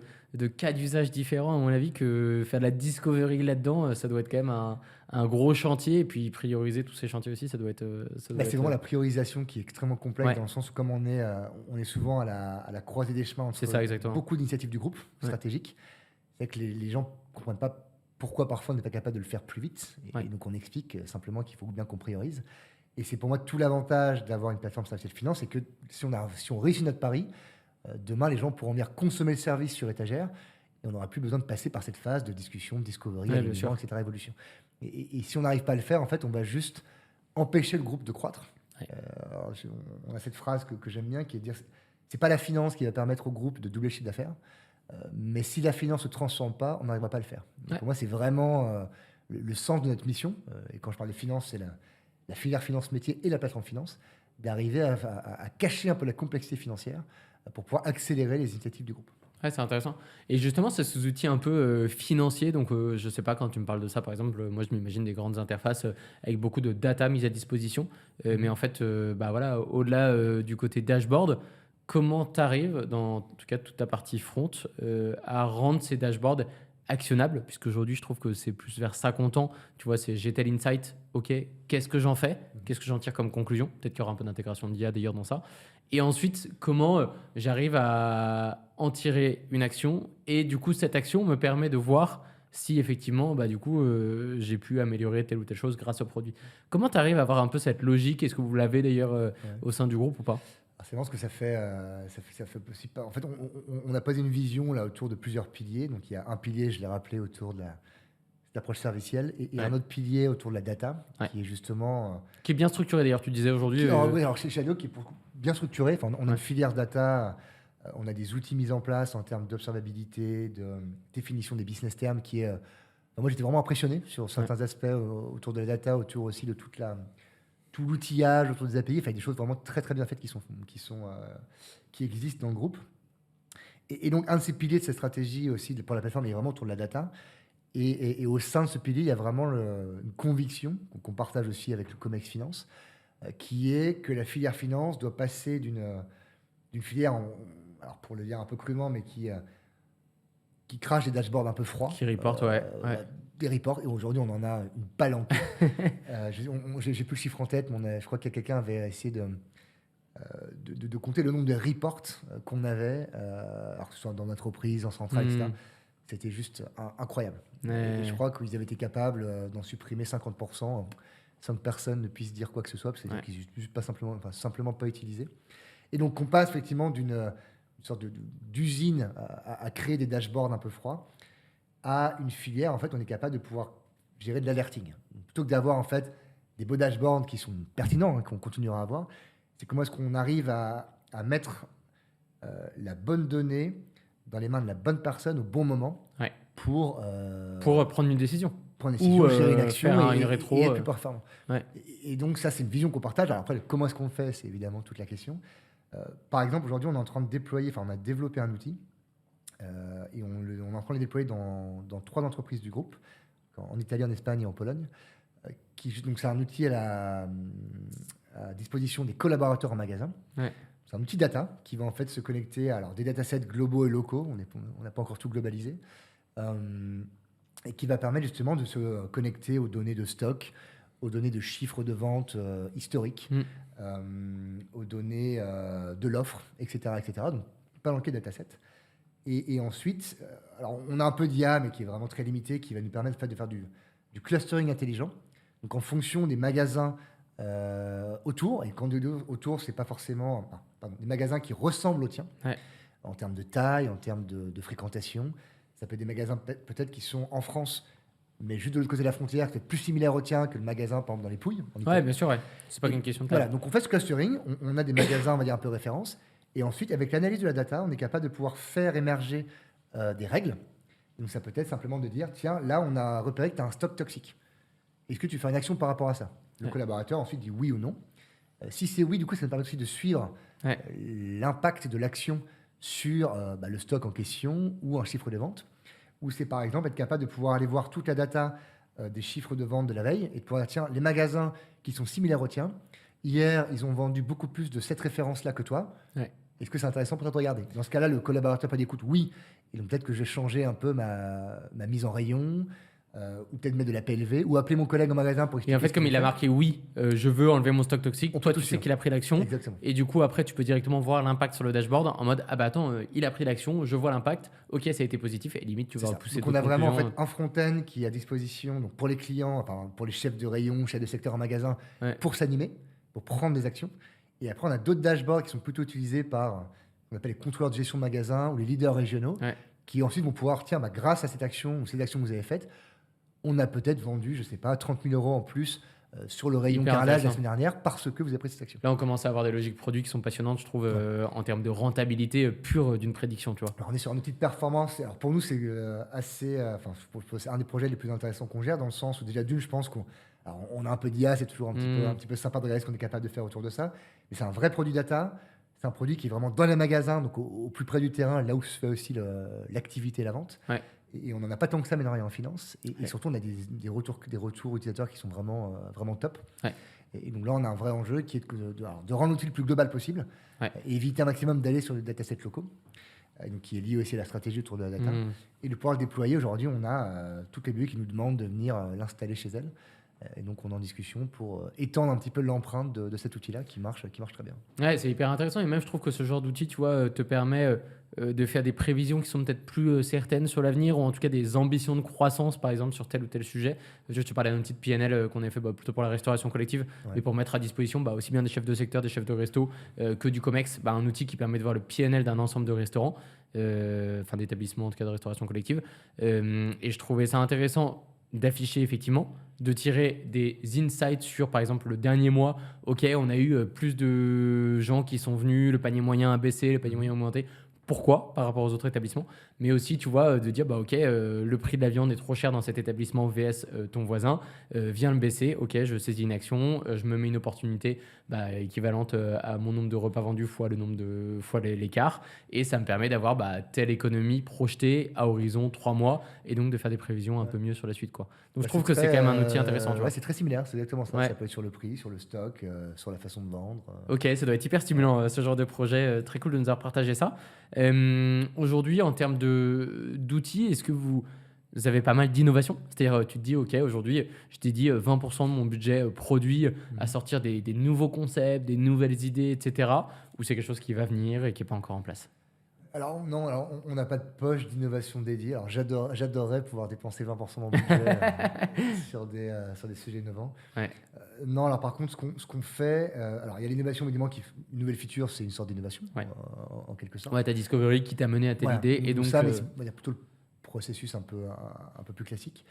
cas d'usage différents, à mon avis, que faire de la discovery là-dedans, ça doit être quand même un gros chantier. Et puis prioriser tous ces chantiers aussi, ça doit être... c'est vraiment la priorisation qui est extrêmement complexe, dans le sens où comme on est souvent à la croisée des chemins entre beaucoup d'initiatives du groupe stratégique, c'est que les gens ne comprennent pas pourquoi parfois on n'est pas capable de le faire plus vite. Et donc on explique simplement qu'il faut bien qu'on priorise. Et c'est pour moi tout l'avantage d'avoir une plateforme servicielle finance, c'est que si on réussit notre pari, demain les gens pourront venir consommer le service sur étagère et on n'aura plus besoin de passer par cette phase de discussion, de discovery, etc. évolution. Et si on n'arrive pas à le faire, en fait, on va juste empêcher le groupe de croître. On a cette phrase que j'aime bien qui est de dire c'est pas la finance qui va permettre au groupe de doubler le chiffre d'affaires. Mais si la finance ne se transforme pas, on n'arrivera pas à le faire. Donc pour moi, c'est vraiment le sens de notre mission. Et quand je parle de finance, c'est la filière finance métier et la plateforme finance, d'arriver à cacher un peu la complexité financière pour pouvoir accélérer les initiatives du groupe. C'est intéressant. Et justement, c'est ces outils un peu financiers. Donc, je ne sais pas, quand tu me parles de ça, par exemple, moi, je m'imagine des grandes interfaces avec beaucoup de data mise à disposition. Mais en fait, au-delà du côté dashboard, comment tu arrives, dans en tout cas toute ta partie front, à rendre ces dashboards actionnables? Puisqu'aujourd'hui, je trouve que c'est plus vers ça qu'on tend. Tu vois, j'ai tel insight, ok, qu'est-ce que j'en fais? Qu'est-ce que j'en tire comme conclusion? Peut-être qu'il y aura un peu d'intégration d'IA d'ailleurs dans ça. Et ensuite, comment j'arrive à en tirer une action? Et du coup, cette action me permet de voir si effectivement, j'ai pu améliorer telle ou telle chose grâce au produit. Comment tu arrives à avoir un peu cette logique? Est-ce que vous l'avez d'ailleurs au sein du groupe ou pas? C'est vraiment ce que ça fait aussi pas. En fait, on a posé une vision là autour de plusieurs piliers. Donc, il y a un pilier, je l'ai rappelé, autour de l'approche servicielle et un autre pilier autour de la data, qui est justement... qui est bien structuré d'ailleurs, tu disais aujourd'hui. Alors chez Shadow, qui est bien structuré. Enfin, on a une filière data, on a des outils mis en place en termes d'observabilité, de définition des business terms qui est... moi, j'étais vraiment impressionné sur certains aspects autour de la data, autour aussi de tout l'outillage autour des API, enfin, des choses vraiment très très bien faites qui existent dans le groupe. Et donc, un de ces piliers de cette stratégie aussi pour la plateforme est vraiment autour de la data. Et au sein de ce pilier, il y a vraiment une conviction qu'on partage aussi avec le Comex Finance, qui est que la filière finance doit passer d'une filière, alors pour le dire un peu crûment, mais qui crache des dashboards un peu froids. Qui reporte, des reports, et aujourd'hui on en a une palanquée. J'ai plus le chiffre en tête, mais je crois que quelqu'un avait essayé de compter le nombre de reports qu'on avait, alors que ce soit dans l'entreprise, en centrale, etc. C'était juste incroyable. Et je crois qu'ils avaient été capables d'en supprimer 50%, sans que personne ne puisse dire quoi que ce soit, parce que c'est-à-dire qu'ils n'utilisent pas simplement pas utilisés. Et donc on passe effectivement d'une sorte d'usine à créer des dashboards un peu froids, à une filière, en fait, on est capable de pouvoir gérer de l'alerting. Plutôt que d'avoir, en fait, des beaux dashboards qui sont pertinents, qu'on continuera à avoir, c'est comment est-ce qu'on arrive à mettre la bonne donnée dans les mains de la bonne personne au bon moment pour prendre une décision. Ou gérer une action une rétro, et être plus performant. Et donc, ça, c'est une vision qu'on partage. Alors après, comment est-ce qu'on le fait? C'est évidemment toute la question. Par exemple, aujourd'hui, on est en train de déployer, on a développé un outil Et on est en train de les déployer dans 3 entreprises du groupe, en Italie, en Espagne et en Pologne. Donc c'est un outil à disposition des collaborateurs en magasin. Ouais. C'est un outil data qui va en fait se connecter à des datasets globaux et locaux. On n'a pas encore tout globalisé. Et qui va permettre justement de se connecter aux données de stock, aux données de chiffres de vente historiques, aux données de l'offre, etc., etc. Donc, pas dans le dataset. Et ensuite, alors on a un peu d'IA, mais qui est vraiment très limité, qui va nous permettre en fait, de faire du clustering intelligent. Donc, en fonction des magasins autour, et quand autour, c'est pas forcément des magasins qui ressemblent aux tiens, en termes de taille, en termes de fréquentation. Ça peut être des magasins peut-être qui sont en France, mais juste de l'autre côté de la frontière, peut-être plus similaires au tien que le magasin, par exemple, dans les Pouilles. Ouais, bien sûr, ouais. C'est pas qu'une question de taille. Voilà, donc on fait ce clustering, on a des magasins, on va dire, un peu références, et ensuite, avec l'analyse de la data, on est capable de pouvoir faire émerger des règles. Donc ça peut être simplement de dire, tiens, là, on a repéré que tu as un stock toxique. Est-ce que tu fais une action par rapport à ça? Le collaborateur ensuite dit oui ou non. Si c'est oui, du coup, ça nous permet aussi de suivre l'impact de l'action sur le stock en question ou un chiffre de vente. Ou c'est par exemple être capable de pouvoir aller voir toute la data des chiffres de vente de la veille et de pouvoir dire, tiens, les magasins qui sont similaires aux tiens, hier, ils ont vendu beaucoup plus de cette référence-là que toi. Est-ce que c'est intéressant pour toi de regarder? Dans ce cas-là, le collaborateur peut dire, écoute, oui, et donc peut-être que je vais changer un peu ma mise en rayon, ou peut-être mettre de la PLV, ou appeler mon collègue au magasin pour expliquer. Et en fait, comme il a marqué oui, je veux enlever mon stock toxique, toi tu sais qu'il a pris l'action. Exactement. Et du coup, après, tu peux directement voir l'impact sur le dashboard en mode ah bah attends, il a pris l'action, je vois l'impact, ok, ça a été positif, et limite tu vas repousser. Donc on a vraiment en fait un front-end qui est à disposition donc pour les clients, enfin pour les chefs de rayon, chefs de secteur en magasin, pour s'animer, pour prendre des actions. Et après, on a d'autres dashboards qui sont plutôt utilisés par ce qu'on appelle les contrôleurs de gestion de magasin ou les leaders régionaux, qui ensuite vont pouvoir, tiens, grâce à cette action ou ces actions que vous avez faites, on a peut-être vendu, je ne sais pas, 30 000 € en plus sur le rayon carrelage la semaine dernière parce que vous avez pris cette action. Là, on commence à avoir des logiques produits qui sont passionnantes, je trouve, en termes de rentabilité pure d'une prédiction, tu vois. Alors, on est sur un outil de performance. Alors, pour nous, c'est assez... c'est un des projets les plus intéressants qu'on gère, dans le sens où déjà, d'une, je pense qu'on a un peu d'IA, c'est toujours un petit peu sympa de regarder ce qu'on est capable de faire autour de ça. Mais c'est un vrai produit data. C'est un produit qui est vraiment dans les magasins, donc au plus près du terrain, là où se fait aussi l'activité et la vente. Et on n'en a pas tant que ça, mais en finance. Et surtout, on a des retours utilisateurs qui sont vraiment, vraiment top. Et donc là, on a un vrai enjeu qui est de rendre l'outil le plus global possible et éviter un maximum d'aller sur des datasets locaux, donc qui est lié aussi à la stratégie autour de la data. Et de pouvoir le déployer. Aujourd'hui, on a toutes les BU qui nous demandent de venir l'installer chez elles. Et donc, on est en discussion pour étendre un petit peu l'empreinte de cet outil-là qui marche très bien. Ouais, c'est hyper intéressant. Et même, je trouve que ce genre d'outil, tu vois, te permet de faire des prévisions qui sont peut-être plus certaines sur l'avenir, ou en tout cas des ambitions de croissance, par exemple, sur tel ou tel sujet. Je te parlais d'un outil de PNL qu'on a fait plutôt pour la restauration collective, mais pour mettre à disposition aussi bien des chefs de secteur, des chefs de resto, que du COMEX, un outil qui permet de voir le PNL d'un ensemble de restaurants, enfin d'établissements, en tout cas de restauration collective. Et je trouvais ça intéressant d'afficher effectivement, de tirer des insights sur, par exemple, le dernier mois. Ok, on a eu plus de gens qui sont venus, le panier moyen a baissé, le panier moyen a augmenté. Pourquoi par rapport aux autres établissements? Mais aussi, tu vois, de dire, ok, le prix de la viande est trop cher dans cet établissement VS ton voisin, viens le baisser, ok, je saisis une action, je me mets une opportunité équivalente à mon nombre de repas vendus fois le nombre de fois l'écart, et ça me permet d'avoir telle économie projetée à horizon 3 mois, et donc de faire des prévisions un peu mieux sur la suite, quoi. Donc je trouve que c'est quand même un outil intéressant. Tu vois. C'est très similaire, c'est exactement ça. Ça peut être sur le prix, sur le stock, sur la façon de vendre. Ok, ça doit être hyper stimulant ce genre de projet. Très cool de nous avoir partagé ça. Aujourd'hui, en termes d'outils, est-ce que vous avez pas mal d'innovation? C'est-à-dire, tu te dis, ok, aujourd'hui, je t'ai dit 20% de mon budget produit à sortir des nouveaux concepts, des nouvelles idées, etc. Ou c'est quelque chose qui va venir et qui n'est pas encore en place? Alors non, on n'a pas de poche d'innovation dédiée. Alors j'adorerais pouvoir dépenser 20% de mon budget sur des sujets innovants. Non, alors par contre, ce qu'on fait, alors il y a l'innovation évidemment une nouvelle feature, c'est une sorte d'innovation en quelque sorte. Ouais, ta discovery qui t'a mené à telle idée, et donc ça, mais il y a plutôt le processus un peu plus classique.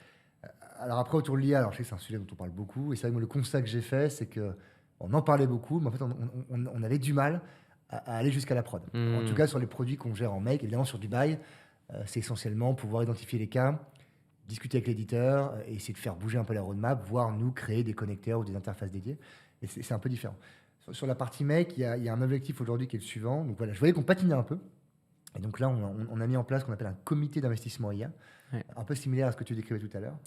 Alors après autour de l'IA, alors je sais que c'est un sujet dont on parle beaucoup, et c'est vrai que moi, le constat que j'ai fait, c'est que on en parlait beaucoup, mais en fait on avait du mal à aller jusqu'à la prod. En tout cas, sur les produits qu'on gère en make, évidemment sur Dubaï, c'est essentiellement pouvoir identifier les cas, discuter avec l'éditeur et essayer de faire bouger un peu la roadmap, voire nous créer des connecteurs ou des interfaces dédiées. Et c'est un peu différent. Sur la partie make, il y a un objectif aujourd'hui qui est le suivant. Donc voilà, je voyais qu'on patinait un peu. Et donc là, on a mis en place ce qu'on appelle un comité d'investissement IA, un peu similaire à ce que tu décrivais tout à l'heure,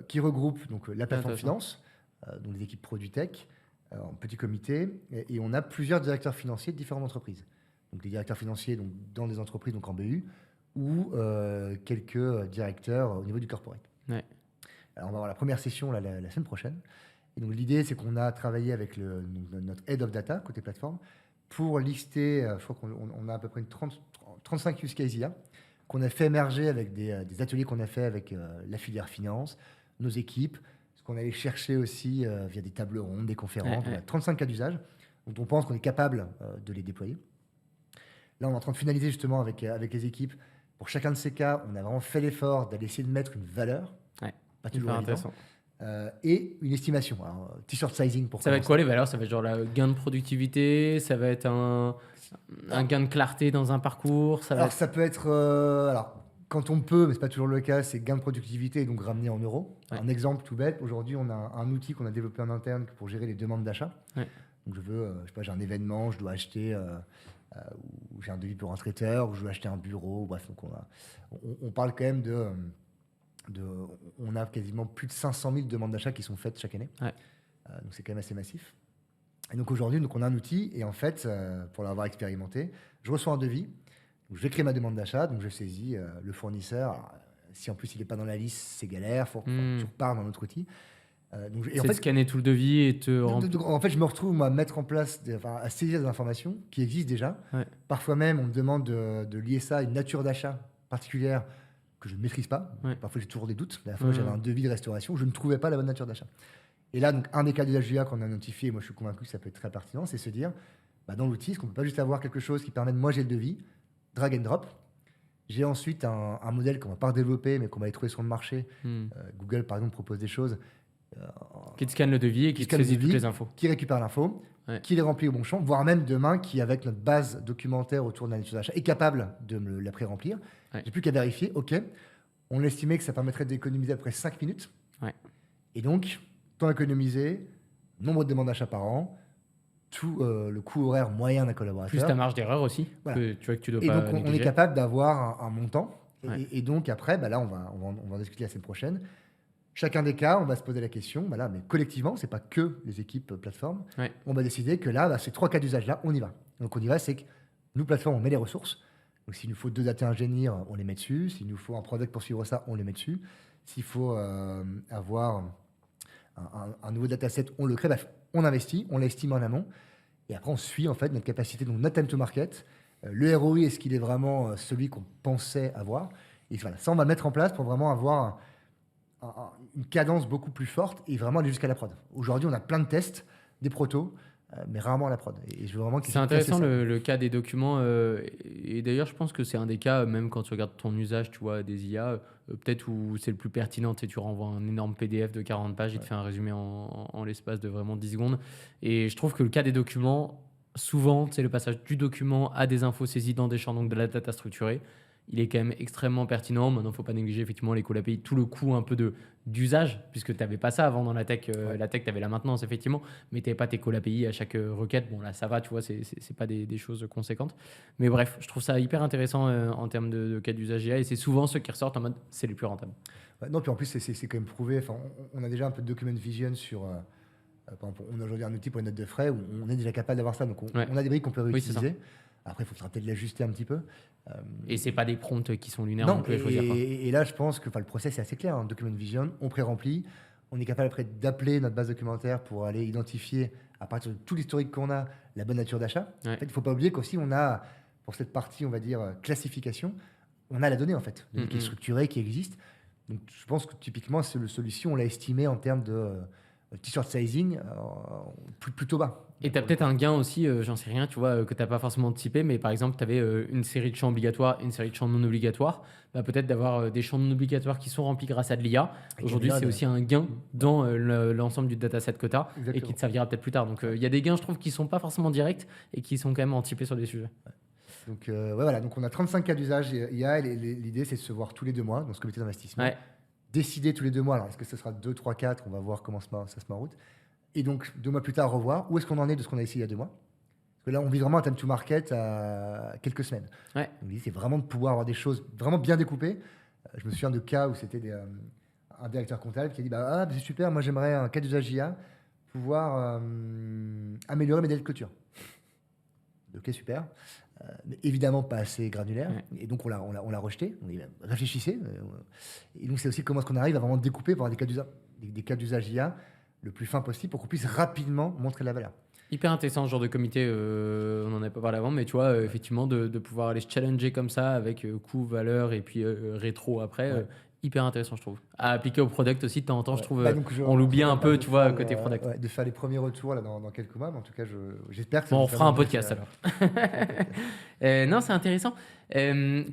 qui regroupe donc, la plateforme finance, donc les équipes produits tech, en petit comité, et on a plusieurs directeurs financiers de différentes entreprises. Donc des directeurs financiers donc, dans des entreprises, donc en BU, ou quelques directeurs au niveau du corporate. Alors on va avoir la première session la semaine prochaine. Et donc l'idée, c'est qu'on a travaillé avec notre Head of Data, côté plateforme, pour lister, je crois qu'on a à peu près 35 use cases IA, qu'on a fait émerger avec des ateliers qu'on a fait avec la filière finance, nos équipes, ce qu'on allait chercher aussi via des tables rondes, des conférences. On a 35 cas d'usage, dont on pense qu'on est capable de les déployer. Là, on est en train de finaliser justement avec les équipes. Pour chacun de ces cas, on a vraiment fait l'effort d'aller essayer de mettre une valeur, pas toujours intéressant, et une estimation. Alors, t-shirt sizing pour ça va être quoi les valeurs? Ça va être genre le gain de productivité, ça va être un gain de clarté dans un parcours, ça peut être... alors, quand on peut, mais ce n'est pas toujours le cas, c'est gain de productivité et donc ramené en euros. Un exemple tout bête, aujourd'hui, on a un outil qu'on a développé en interne pour gérer les demandes d'achat. Donc, j'ai un événement, je dois acheter... ou j'ai un devis pour un traiteur, ou je veux acheter un bureau. Bref, donc on parle quand même on a quasiment plus de 500 000 demandes d'achat qui sont faites chaque année. Donc c'est quand même assez massif. Et donc aujourd'hui, on a un outil, et en fait, pour l'avoir expérimenté, je reçois un devis, donc je vais créer ma demande d'achat, donc je saisis le fournisseur. Alors, si en plus il n'est pas dans la liste, c'est galère, tu repars dans notre outil. Et en fait, scanner tout le devis et en fait, je me retrouve moi, à mettre en place, à saisir des informations qui existent déjà. Parfois même, on me demande de lier ça à une nature d'achat particulière que je ne maîtrise pas. Parfois, j'ai toujours des doutes. La fois, j'avais un devis de restauration, je ne trouvais pas la bonne nature d'achat. Et là, donc, un des cas d'usage IA qu'on a notifié, et moi je suis convaincu que ça peut être très pertinent, c'est se dire, dans l'outil, est-ce qu'on ne peut pas juste avoir quelque chose qui permet de, moi j'ai le devis, drag and drop. J'ai ensuite un modèle qu'on ne va pas développer, mais qu'on va aller trouver sur le marché. Google, par exemple, propose des choses. Qui te scanne le devis et qui te saisit toutes les infos. Qui récupère l'info, qui les remplit au bon champ, voire même demain, qui, avec notre base documentaire autour de la nature d'achat, est capable de me la pré-remplir. J'ai plus qu'à vérifier. OK, on estimait que ça permettrait d'économiser à peu près 5 minutes. Et donc, temps économisé, nombre de demandes d'achat par an, tout le coût horaire moyen d'un collaborateur. Plus ta marge d'erreur aussi, que tu dois pas négliger. Et donc, on est capable d'avoir un montant. Et donc, après, là, on va en discuter la semaine prochaine. Chacun des cas, on va se poser la question, mais collectivement, ce n'est pas que les équipes plateformes. On va décider que là, ces 3 cas d'usage-là, on y va. Donc, on y va, c'est que nous, plateformes, on met les ressources. Donc, s'il nous faut 2 data ingénieurs, on les met dessus. S'il nous faut un product pour suivre ça, on les met dessus. S'il faut avoir un nouveau dataset, on le crée. Bref, on investit, on l'estime en amont. Et après, on suit en fait notre capacité, donc notre time to market. Le ROI, est-ce qu'il est vraiment celui qu'on pensait avoir? Et voilà, ça, on va le mettre en place pour vraiment avoir une cadence beaucoup plus forte et vraiment aller jusqu'à la prod. Aujourd'hui, on a plein de tests, des protos, mais rarement à la prod. Et je veux vraiment c'est intéressant le cas des documents. Et d'ailleurs, je pense que c'est un des cas, même quand tu regardes ton usage, tu vois, des IA, peut-être où c'est le plus pertinent. Tu renvoies un énorme PDF de 40 pages, il te fait un résumé en l'espace de vraiment 10 secondes. Et je trouve que le cas des documents, souvent, c'est le passage du document à des infos saisies dans des champs, donc de la data structurée. Il est quand même extrêmement pertinent. Maintenant, il ne faut pas négliger effectivement les coûts API, tout le coût un peu d'usage, puisque tu n'avais pas ça avant dans la tech. La tech, tu avais la maintenance, effectivement, mais tu n'avais pas tes calls API à chaque requête. Bon, là, ça va, tu vois, c'est pas des choses conséquentes. Mais bref, je trouve ça hyper intéressant en termes de cas d'usage IA, et c'est souvent ceux qui ressortent en mode c'est les plus rentables. Non, puis en plus, c'est quand même prouvé. Enfin, on a déjà un peu de document vision sur... par exemple, on a aujourd'hui un outil pour les notes de frais où on est déjà capable d'avoir ça. Donc, on a des briques qu'on peut réutiliser. Après, il faudra peut-être l'ajuster un petit peu. Et c'est pas des prompts qui sont lunaires non plus, et là, je pense que le process est assez clair. Document Vision, on pré-remplit. On est capable après d'appeler notre base documentaire pour aller identifier, à partir de tout l'historique qu'on a, la bonne nature d'achat. En fait, il ne faut pas oublier qu'aussi, on a, pour cette partie, on va dire, classification, on a la donnée, en fait, qui est structurée, qui existe. Donc, je pense que typiquement, c'est la solution, on l'a estimé en termes de t-shirt sizing plutôt bas. Et tu as peut-être un gain aussi, j'en sais rien, tu vois, que tu n'as pas forcément anticipé, mais par exemple, tu avais une série de champs obligatoires, une série de champs non obligatoires. Peut-être d'avoir des champs non obligatoires qui sont remplis grâce à de l'IA. Aujourd'hui, c'est aussi un gain dans l'ensemble du dataset que tu as et qui te servira peut-être plus tard. Donc, il y a des gains, je trouve, qui ne sont pas forcément directs et qui sont quand même anticipés sur des sujets. Donc, voilà. Donc, on a 35 cas d'usage IA. Et l'idée, c'est de se voir tous les 2 mois dans ce comité d'investissement. Décider tous les 2 mois. Alors, est-ce que ce sera 2, 3, 4? On va voir comment ça se met en route. Et donc, 2 mois plus tard, revoir où est-ce qu'on en est de ce qu'on a essayé il y a 2 mois. Parce que là, on vise vraiment un time to market à quelques semaines. Ouais. Donc, l'idée, c'est vraiment de pouvoir avoir des choses vraiment bien découpées. Je me souviens de cas où c'était un directeur comptable qui a dit c'est super, moi j'aimerais un cas d'usage IA pouvoir améliorer mes délais de clôture. Ok, super. Mais évidemment pas assez granulaire. Ouais. Et donc on l'a rejeté. On dit réfléchissez. Et donc c'est aussi comment est-ce qu'on arrive à vraiment découper pour avoir des cas d'usage IA le plus fin possible pour qu'on puisse rapidement montrer de la valeur. Hyper intéressant ce genre de comité, on n'en avait pas parlé avant, mais tu vois, effectivement, de pouvoir aller se challenger comme ça avec coût, valeur et puis rétro après, hyper intéressant, je trouve. À appliquer au product aussi, de temps en temps, je trouve, on l'oublie un peu, tu vois, côté product. De faire les premiers retours là, dans quelques mois, mais en tout cas, j'espère que ça Bon, vous on fera un permettra podcast alors. Non, c'est intéressant.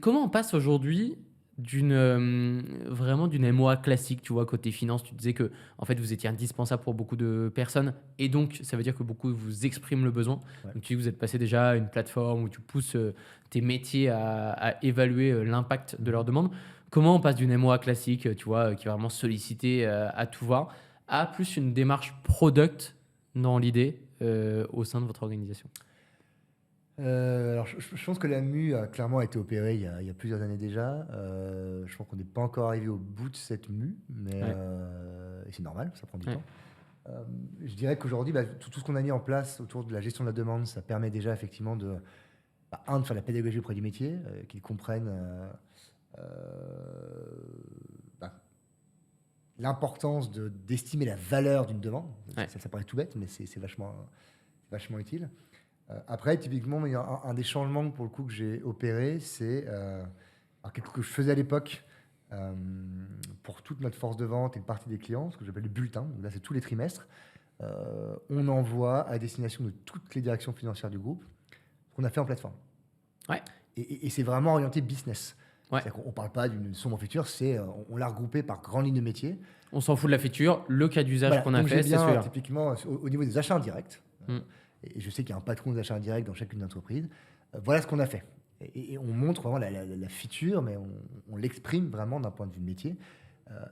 Comment on passe aujourd'hui vraiment d'une MOA classique, tu vois, côté finance? Tu disais que en fait vous étiez indispensable pour beaucoup de personnes et donc ça veut dire que beaucoup vous expriment le besoin. Ouais. Donc tu dis que vous êtes passé déjà à une plateforme où tu pousses tes métiers à évaluer l'impact de leurs demandes. Comment on passe d'une MOA classique, tu vois, qui va vraiment solliciter à tout va, à plus une démarche product dans l'idée au sein de votre organisation? Alors, je pense que la MU a clairement été opérée il y a plusieurs années déjà. Je pense qu'on n'est pas encore arrivé au bout de cette MU, mais et c'est normal, ça prend du temps. Je dirais qu'aujourd'hui, tout ce qu'on a mis en place autour de la gestion de la demande, ça permet déjà effectivement de faire la pédagogie auprès du métier, qu'ils comprennent l'importance d'estimer la valeur d'une demande. Ouais. Ça paraît tout bête, mais c'est vachement utile. Après, typiquement, il y a un des changements pour le coup que j'ai opéré, c'est quelque chose que je faisais à l'époque pour toute notre force de vente et une partie des clients, ce que j'appelle le bulletin. Donc là, c'est tous les trimestres. On envoie à destination de toutes les directions financières du groupe ce qu'on a fait en plateforme. Ouais. Et c'est vraiment orienté business. Ouais. C'est-à-dire qu'on ne parle pas d'une somme en feature, on l'a regroupé par grandes lignes de métier. On s'en fout de la feature, le cas d'usage qu'on a donc fait, j'ai c'est bien, celui-là. typiquement, au niveau des achats indirects, Mm. et je sais qu'il y a un patron des achats indirects dans chacune des entreprises, voilà ce qu'on a fait. Et on montre vraiment la feature, mais on l'exprime vraiment d'un point de vue de métier.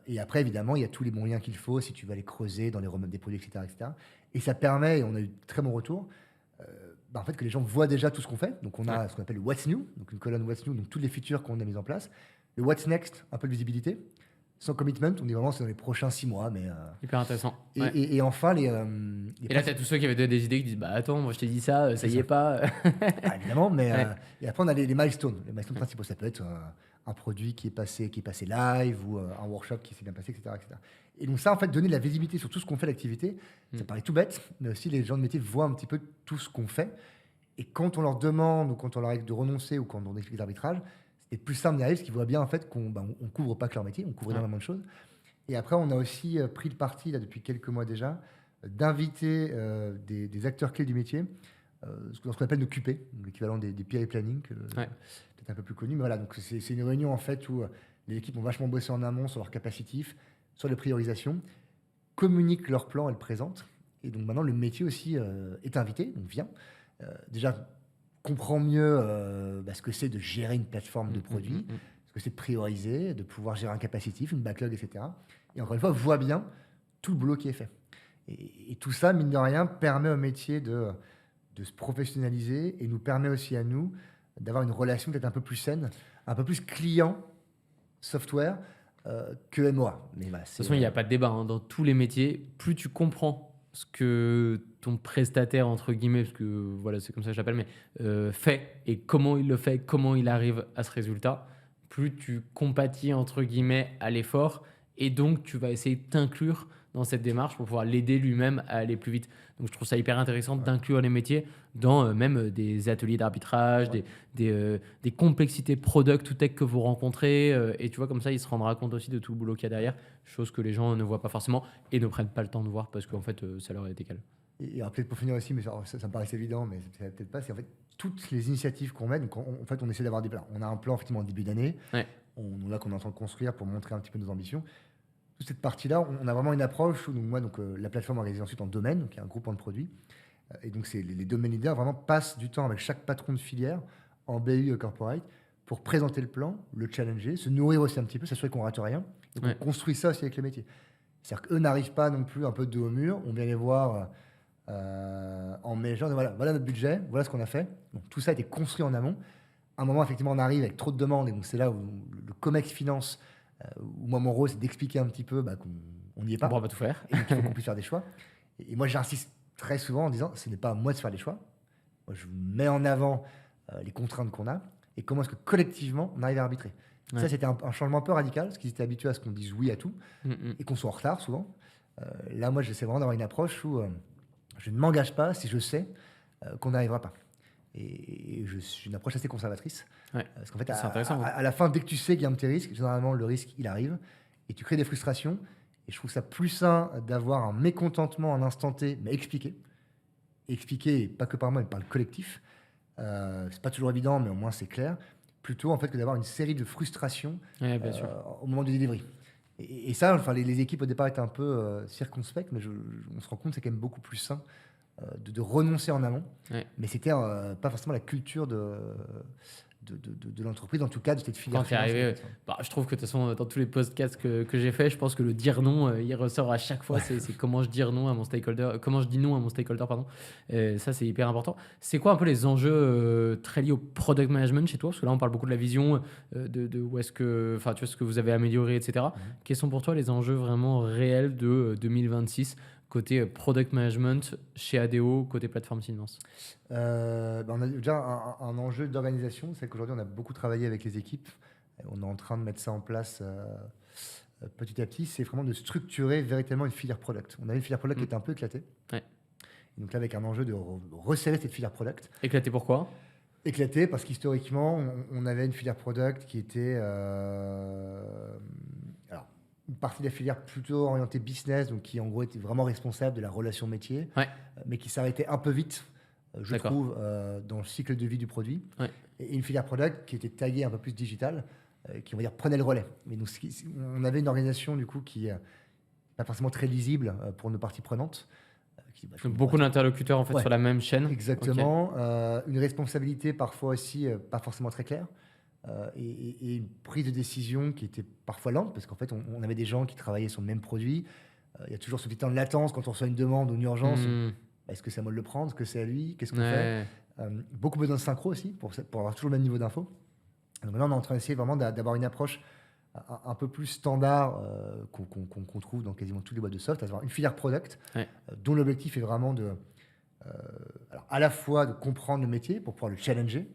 Et après, évidemment, il y a tous les moyens qu'il faut si tu vas aller creuser dans les remèdes des produits, etc., etc. Et ça permet, et on a eu de très bons retours, en fait, que les gens voient déjà tout ce qu'on fait. Donc, on a ce qu'on appelle le What's New, donc une colonne What's New, donc toutes les features qu'on a mises en place. Le What's Next, un peu de visibilité. Sans commitment, on dit vraiment c'est dans les prochains 6 mois. Mais, Hyper intéressant. Ouais. et enfin, Et là, tu as tous ceux qui avaient donné des idées qui disent attends, moi je t'ai dit ça, ça y est pas. évidemment, mais Ouais. et après, on a les milestones. Les milestones principaux, ça peut être un produit qui est passé live ou un workshop qui s'est bien passé, etc., etc. Et donc, ça, en fait, donner de la visibilité sur tout ce qu'on fait, l'activité, ça paraît tout bête, mais aussi les gens de métier voient un petit peu tout ce qu'on fait. Et quand on leur demande ou quand on leur dit de renoncer ou quand on explique l'arbitrage, c'est plus simple d'y arriver parce qu'ils voient bien en fait qu'on on couvre pas que leur métier, on couvre énormément de choses. Et après, on a aussi pris le parti, là, depuis quelques mois déjà, d'inviter des acteurs clés du métier, ce qu'on appelle nos QP, donc l'équivalent des PI planning, peut-être un peu plus connu. Mais voilà, donc c'est une réunion en fait où les équipes ont vachement bossé en amont sur leur capacitif, sur les priorisations, communiquent leur plan et le présentent. Et donc maintenant, le métier aussi est invité, donc vient. Déjà, comprend mieux ce que c'est de gérer une plateforme de produits, ce que c'est de prioriser, de pouvoir gérer un capacitif, une backlog, etc. Et encore une fois, voit bien tout le boulot qui est fait. Et tout ça, mine de rien, permet au métier de se professionnaliser et nous permet aussi à nous d'avoir une relation peut-être un peu plus saine, un peu plus client software que MOA. Mais voilà, De toute façon, il n'y a pas de débat. Dans tous les métiers, plus tu comprends ce que ton prestataire, entre guillemets, parce que voilà, c'est comme ça que je l'appelle, mais fait et comment il le fait, comment il arrive à ce résultat, plus tu compatis, entre guillemets, à l'effort et donc tu vas essayer de t'inclure dans cette démarche pour pouvoir l'aider lui-même à aller plus vite. Donc je trouve ça hyper intéressant d'inclure les métiers dans même des ateliers d'arbitrage, des complexités product ou tech que vous rencontrez. Et tu vois, comme ça, il se rendra compte aussi de tout le boulot qu'il y a derrière, chose que les gens ne voient pas forcément et ne prennent pas le temps de voir parce qu'en fait, ça leur est décalé. Et alors, peut-être pour finir aussi, mais ça me paraissait évident, mais c'est peut-être pas, c'est en fait toutes les initiatives qu'on met. Donc en fait, on essaie d'avoir des plans. On a un plan effectivement en début d'année, là qu'on est en train de construire pour montrer un petit peu nos ambitions. Toute cette partie-là, on a vraiment une approche où la plateforme organisée ensuite en domaine, donc il y a un groupement de produits. Et donc les domaine leaders vraiment passent du temps avec chaque patron de filière en BU corporate pour présenter le plan, le challenger, se nourrir aussi un petit peu, s'assurer qu'on rate rien. Et on construit ça aussi avec les métiers. C'est-à-dire qu'eux n'arrivent pas non plus un peu de dos au mur. On vient les voir en mélangeant, voilà notre budget, voilà ce qu'on a fait. Donc, tout ça a été construit en amont. À un moment, effectivement, on arrive avec trop de demandes, et donc c'est là où le COMEX finance, où moi, mon rôle, c'est d'expliquer un petit peu qu'on n'y est On pas, pourra pas tout faire. et donc il faut qu'on puisse faire des choix. Et moi, j'insiste très souvent en disant, ce n'est pas à moi de faire les choix. Moi, je mets en avant les contraintes qu'on a, et comment est-ce que collectivement, on arrive à arbitrer. Ouais. Ça, c'était un changement un peu radical, parce qu'ils étaient habitués à ce qu'on dise oui à tout, et qu'on soit en retard souvent. Là, moi, j'essaie vraiment d'avoir une approche où je ne m'engage pas si je sais qu'on n'arrivera pas. Et je suis une approche assez conservatrice. Ouais. Parce qu'en fait, C'est intéressant. à la fin, dès que tu sais qu'il y a un petit risque, généralement, le risque, il arrive. Et tu crées des frustrations. Et je trouve ça plus sain d'avoir un mécontentement en instant T, mais expliqué. Expliqué, et pas que par moi, mais par le collectif. C'est pas toujours évident, mais au moins c'est clair. Plutôt en fait que d'avoir une série de frustrations Ouais, bien sûr. au moment du delivery. Et ça, enfin, les équipes au départ étaient un peu circonspectes, mais on se rend compte que c'est quand même beaucoup plus sain de renoncer en amont. Ouais. Mais c'était pas forcément la culture de l'entreprise, en tout cas de cette filière. Quand tu es arrivé, je trouve que de toute façon, dans tous les podcasts que j'ai fait, je pense que le dire non, il ressort à chaque fois. C'est comment je dis non à mon stakeholder, comment je dis non à mon stakeholder, pardon. Ça, c'est hyper important. C'est quoi un peu les enjeux très liés au product management chez toi? Parce que là, on parle beaucoup de la vision, de où est-ce que, enfin, tu vois, ce que vous avez amélioré, etc. Quels sont pour toi les enjeux vraiment réels de 2026 côté product management chez ADO, côté plateforme finance? On a déjà un enjeu d'organisation. C'est qu'aujourd'hui, on a beaucoup travaillé avec les équipes. On est en train de mettre ça en place petit à petit. C'est vraiment de structurer véritablement une filière product. On avait une filière product qui était un peu éclatée. Ouais. Et donc là, avec un enjeu de resserrer cette filière product. Éclaté pourquoi? Éclaté parce qu'historiquement, on avait une filière product qui était... une partie de la filière plutôt orientée business, donc qui en gros était vraiment responsable de la relation métier, Ouais. mais qui s'arrêtait un peu vite, je D'accord. trouve, dans le cycle de vie du produit. Ouais. Et une filière product qui était taguée un peu plus digital, qui, on va dire, prenait le relais. Mais donc, on avait une organisation, du coup, qui n'est pas forcément très lisible pour nos parties prenantes. Beaucoup d'interlocuteurs, en fait, Ouais. sur la même chaîne. Exactement. Une responsabilité parfois aussi pas forcément très claire. Et une prise de décision qui était parfois lente, parce qu'en fait, on avait des gens qui travaillaient sur le même produit. Il y a toujours ce petit temps de latence quand on reçoit une demande ou une urgence. Est-ce que c'est à moi de le prendre? Est-ce que c'est à lui? Qu'est-ce qu'on fait? Beaucoup besoin de synchro aussi, pour avoir toujours le même niveau d'info. Donc là, on est en train d'essayer vraiment d'avoir une approche un peu plus standard qu'on trouve dans quasiment toutes les boîtes de soft, à savoir une filière product, dont l'objectif est vraiment alors à la fois de comprendre le métier pour pouvoir le challenger,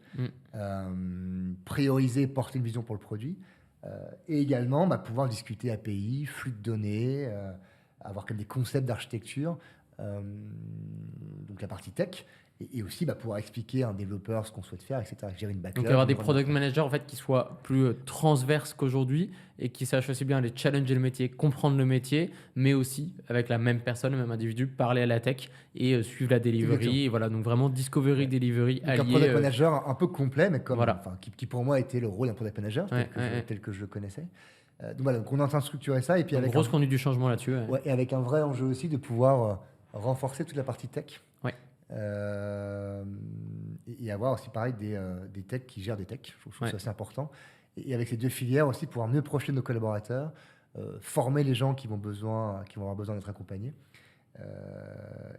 prioriser, porter une vision pour le produit, et également pouvoir discuter API, flux de données, avoir comme des concepts d'architecture, donc la partie tech, et aussi pouvoir expliquer à un développeur ce qu'on souhaite faire, etc. Gérer une backlog. Donc avoir des product managers en fait, qui soient plus transverses qu'aujourd'hui et qui sachent aussi bien aller challenger le métier, comprendre le métier, mais aussi avec la même personne, le même individu, parler à la tech et suivre la delivery. Et voilà, donc vraiment discovery, delivery, donc allié. Un product manager un peu complet, mais comme, voilà. qui pour moi était le rôle d'un product manager, tel que je le connaissais. Donc voilà, donc on est en train de structurer ça. Et puis avec grosse conduite du changement là-dessus. Ouais, et avec un vrai enjeu aussi de pouvoir renforcer toute la partie tech. Ouais. Et avoir aussi pareil des techs qui gèrent des techs. Je trouve ça assez important. Et avec ces deux filières aussi, pouvoir mieux projeter nos collaborateurs, former les gens qui vont avoir besoin d'être accompagnés.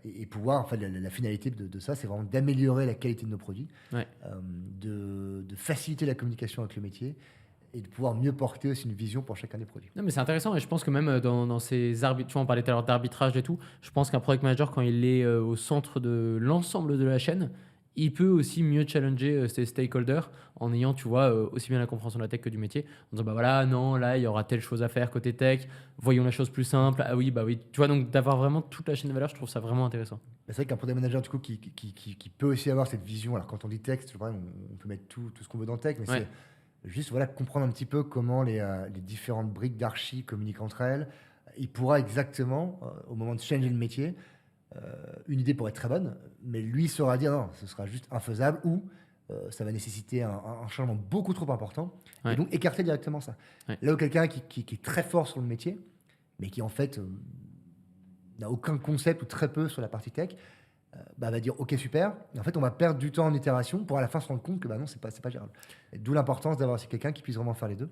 Et pouvoir, enfin, la finalité de ça, c'est vraiment d'améliorer la qualité de nos produits, de faciliter la communication avec le métier, et de pouvoir mieux porter aussi une vision pour chacun des produits. Non, mais c'est intéressant et je pense que même dans ces arbitres, tu vois, on parlait tout à l'heure d'arbitrage et tout, je pense qu'un product manager, quand il est au centre de l'ensemble de la chaîne, il peut aussi mieux challenger ses stakeholders en ayant, tu vois, aussi bien la compréhension de la tech que du métier, en disant, voilà, non, là, il y aura telle chose à faire côté tech, voyons la chose plus simple, ah oui, oui. Tu vois, donc d'avoir vraiment toute la chaîne de valeur, je trouve ça vraiment intéressant. C'est vrai qu'un product manager, du coup, qui peut aussi avoir cette vision, alors quand on dit tech, on peut mettre tout ce qu'on veut dans tech, mais c'est juste comprendre un petit peu comment les différentes briques d'archi communiquent entre elles. Il pourra exactement, au moment de changer le métier, une idée pourrait être très bonne, mais lui saura dire non, ce sera juste infaisable ou ça va nécessiter un changement beaucoup trop important, et donc écarter directement ça. Là où quelqu'un qui est très fort sur le métier, mais qui en fait n'a aucun concept ou très peu sur la partie tech, va dire ok super, et en fait on va perdre du temps en itération pour à la fin se rendre compte que non, c'est pas gérable. D'où l'importance d'avoir aussi quelqu'un qui puisse vraiment faire les deux.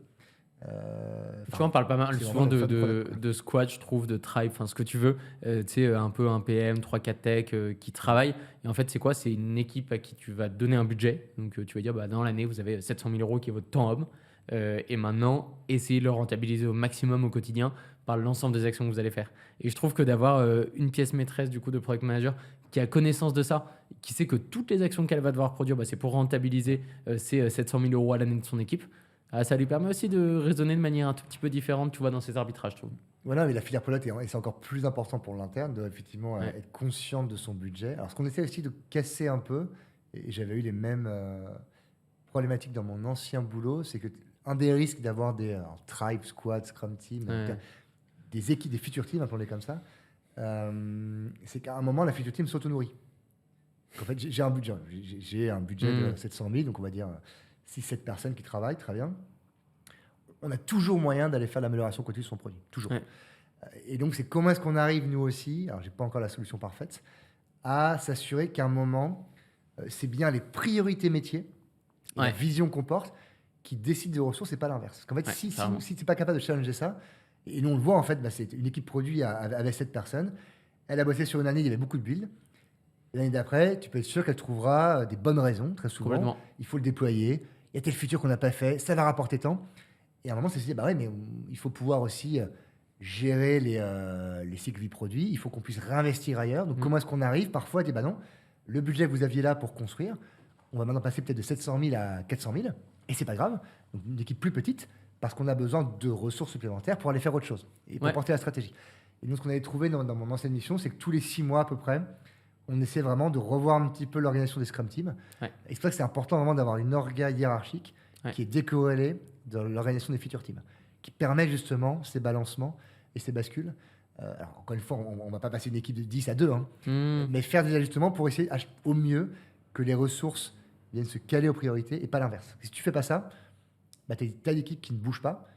Tu vois, on parle pas mal c'est souvent vraiment la fin du product, quoi. de squad, je trouve, de tribe, enfin ce que tu veux. Tu sais, un peu un PM, 3-4 tech qui travaille. Et en fait, c'est quoi? C'est une équipe à qui tu vas donner un budget. Donc, tu vas dire, bah, dans l'année, vous avez 700 000 euros qui est votre temps homme. Et maintenant, essayez de le rentabiliser au maximum au quotidien par l'ensemble des actions que vous allez faire. Et je trouve que d'avoir une pièce maîtresse du coup de product manager qui a connaissance de ça, qui sait que toutes les actions qu'elle va devoir produire, bah, c'est pour rentabiliser ces 700 000 euros à l'année de son équipe. Ça lui permet aussi de raisonner de manière un tout petit peu différente, tu vois, dans ses arbitrages, je trouve. Voilà, mais la filière product, et c'est encore plus important pour l'interne, de effectivement Ouais. être conscient de son budget. Alors, ce qu'on essaie aussi de casser un peu, et j'avais eu les mêmes problématiques dans mon ancien boulot, c'est que un des risques d'avoir des tribe, squad, scrum team, Ouais. des équipes, des feature teams, appelons-les comme ça, c'est qu'à un moment, la feature team s'auto-nourrit. En fait, j'ai un budget. J'ai un budget de 700 000, donc on va dire 6-7 personnes qui travaillent, très bien. On a toujours moyen d'aller faire l'amélioration continue de son produit. Toujours. Ouais. Et donc, c'est comment est-ce qu'on arrive, nous aussi, alors j'ai pas encore la solution parfaite, à s'assurer qu'à un moment, c'est bien les priorités métiers, et la Ouais. vision qu'on porte, qui décident des ressources et pas l'inverse. Parce qu'en fait, Ouais, si carrément. tu n'es pas capable de challenger ça, et nous on le voit en fait, bah, c'est une équipe produit avec 7 personnes, elle a bossé sur une année, il y avait beaucoup de builds. L'année d'après, tu peux être sûr qu'elle trouvera des bonnes raisons, très souvent. Complètement. Il faut le déployer, il y a tel futur qu'on n'a pas fait, ça va rapporter tant. Et à un moment, c'est se dire, bah ouais, mais il faut pouvoir aussi gérer les cycles vie produits, il faut qu'on puisse réinvestir ailleurs. Donc, comment est-ce qu'on arrive parfois à dire, bah non, le budget que vous aviez là pour construire, on va maintenant passer peut-être de 700 000 à 400 000, et c'est pas grave. Donc, une équipe plus petite, parce qu'on a besoin de ressources supplémentaires pour aller faire autre chose et pour Ouais. porter la stratégie. Et nous, ce qu'on avait trouvé dans mon ancienne mission, c'est que tous les 6 mois à peu près, on essaie vraiment de revoir un petit peu l'organisation des Scrum Teams. Ouais. Et c'est pour ça que c'est important vraiment d'avoir une orga hiérarchique Ouais. qui est décorrélée de l'organisation des feature teams, qui permet justement ces balancements et ces bascules. Alors, encore une fois, on ne va pas passer une équipe de 10 à 2, hein, mais faire des ajustements pour essayer au mieux que les ressources viennent se caler aux priorités et pas l'inverse. Si tu ne fais pas ça, bah, tu as l'équipe qui ne bouge pas.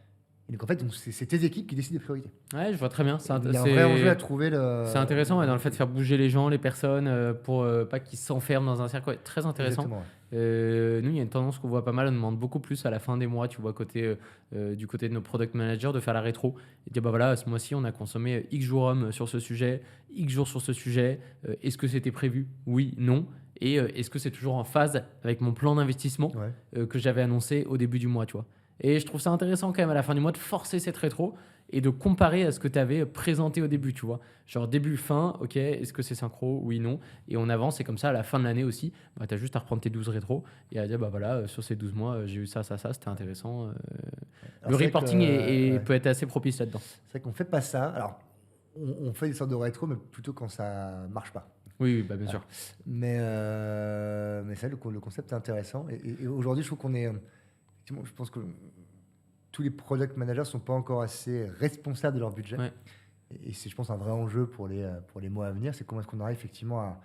Et donc, en fait, c'est tes équipes qui décident des priorités. Ouais, je vois très bien. Il y a un vrai enjeu à trouver. C'est intéressant ouais, dans le fait de faire bouger les gens, les personnes, pour pas qu'ils s'enferment dans un cercle. Ouais, très intéressant. Exactement, ouais. Nous, il y a une tendance qu'on voit pas mal. On demande beaucoup plus à la fin des mois, tu vois, du côté de nos product managers, de faire la rétro et de dire bah voilà, ce mois-ci, on a consommé X jours hommes sur ce sujet, X jours sur ce sujet. Est-ce que c'était prévu? Oui, non. Et est-ce que c'est toujours en phase avec mon plan d'investissement Ouais. que j'avais annoncé au début du mois, tu vois? Et je trouve ça intéressant quand même à la fin du mois de forcer cette rétro et de comparer à ce que tu avais présenté au début, tu vois. Genre début, fin, ok, est-ce que c'est synchro? Oui, non. Et on avance et comme ça, à la fin de l'année aussi, bah, tu as juste à reprendre tes 12 rétros et à dire, bah voilà, sur ces 12 mois, j'ai eu ça, c'était intéressant. Alors, Le c'est vrai reporting que, ouais. peut être assez propice là-dedans. C'est vrai qu'on ne fait pas ça. Alors, on fait des sortes de rétro, mais plutôt quand ça ne marche pas. Oui, bah, bien sûr. Mais ça, le concept est intéressant. Et aujourd'hui, je trouve qu'on est. Je pense que tous les product managers ne sont pas encore assez responsables de leur budget. Ouais. Et c'est, je pense, un vrai enjeu pour les mois à venir. C'est comment est-ce qu'on arrive effectivement à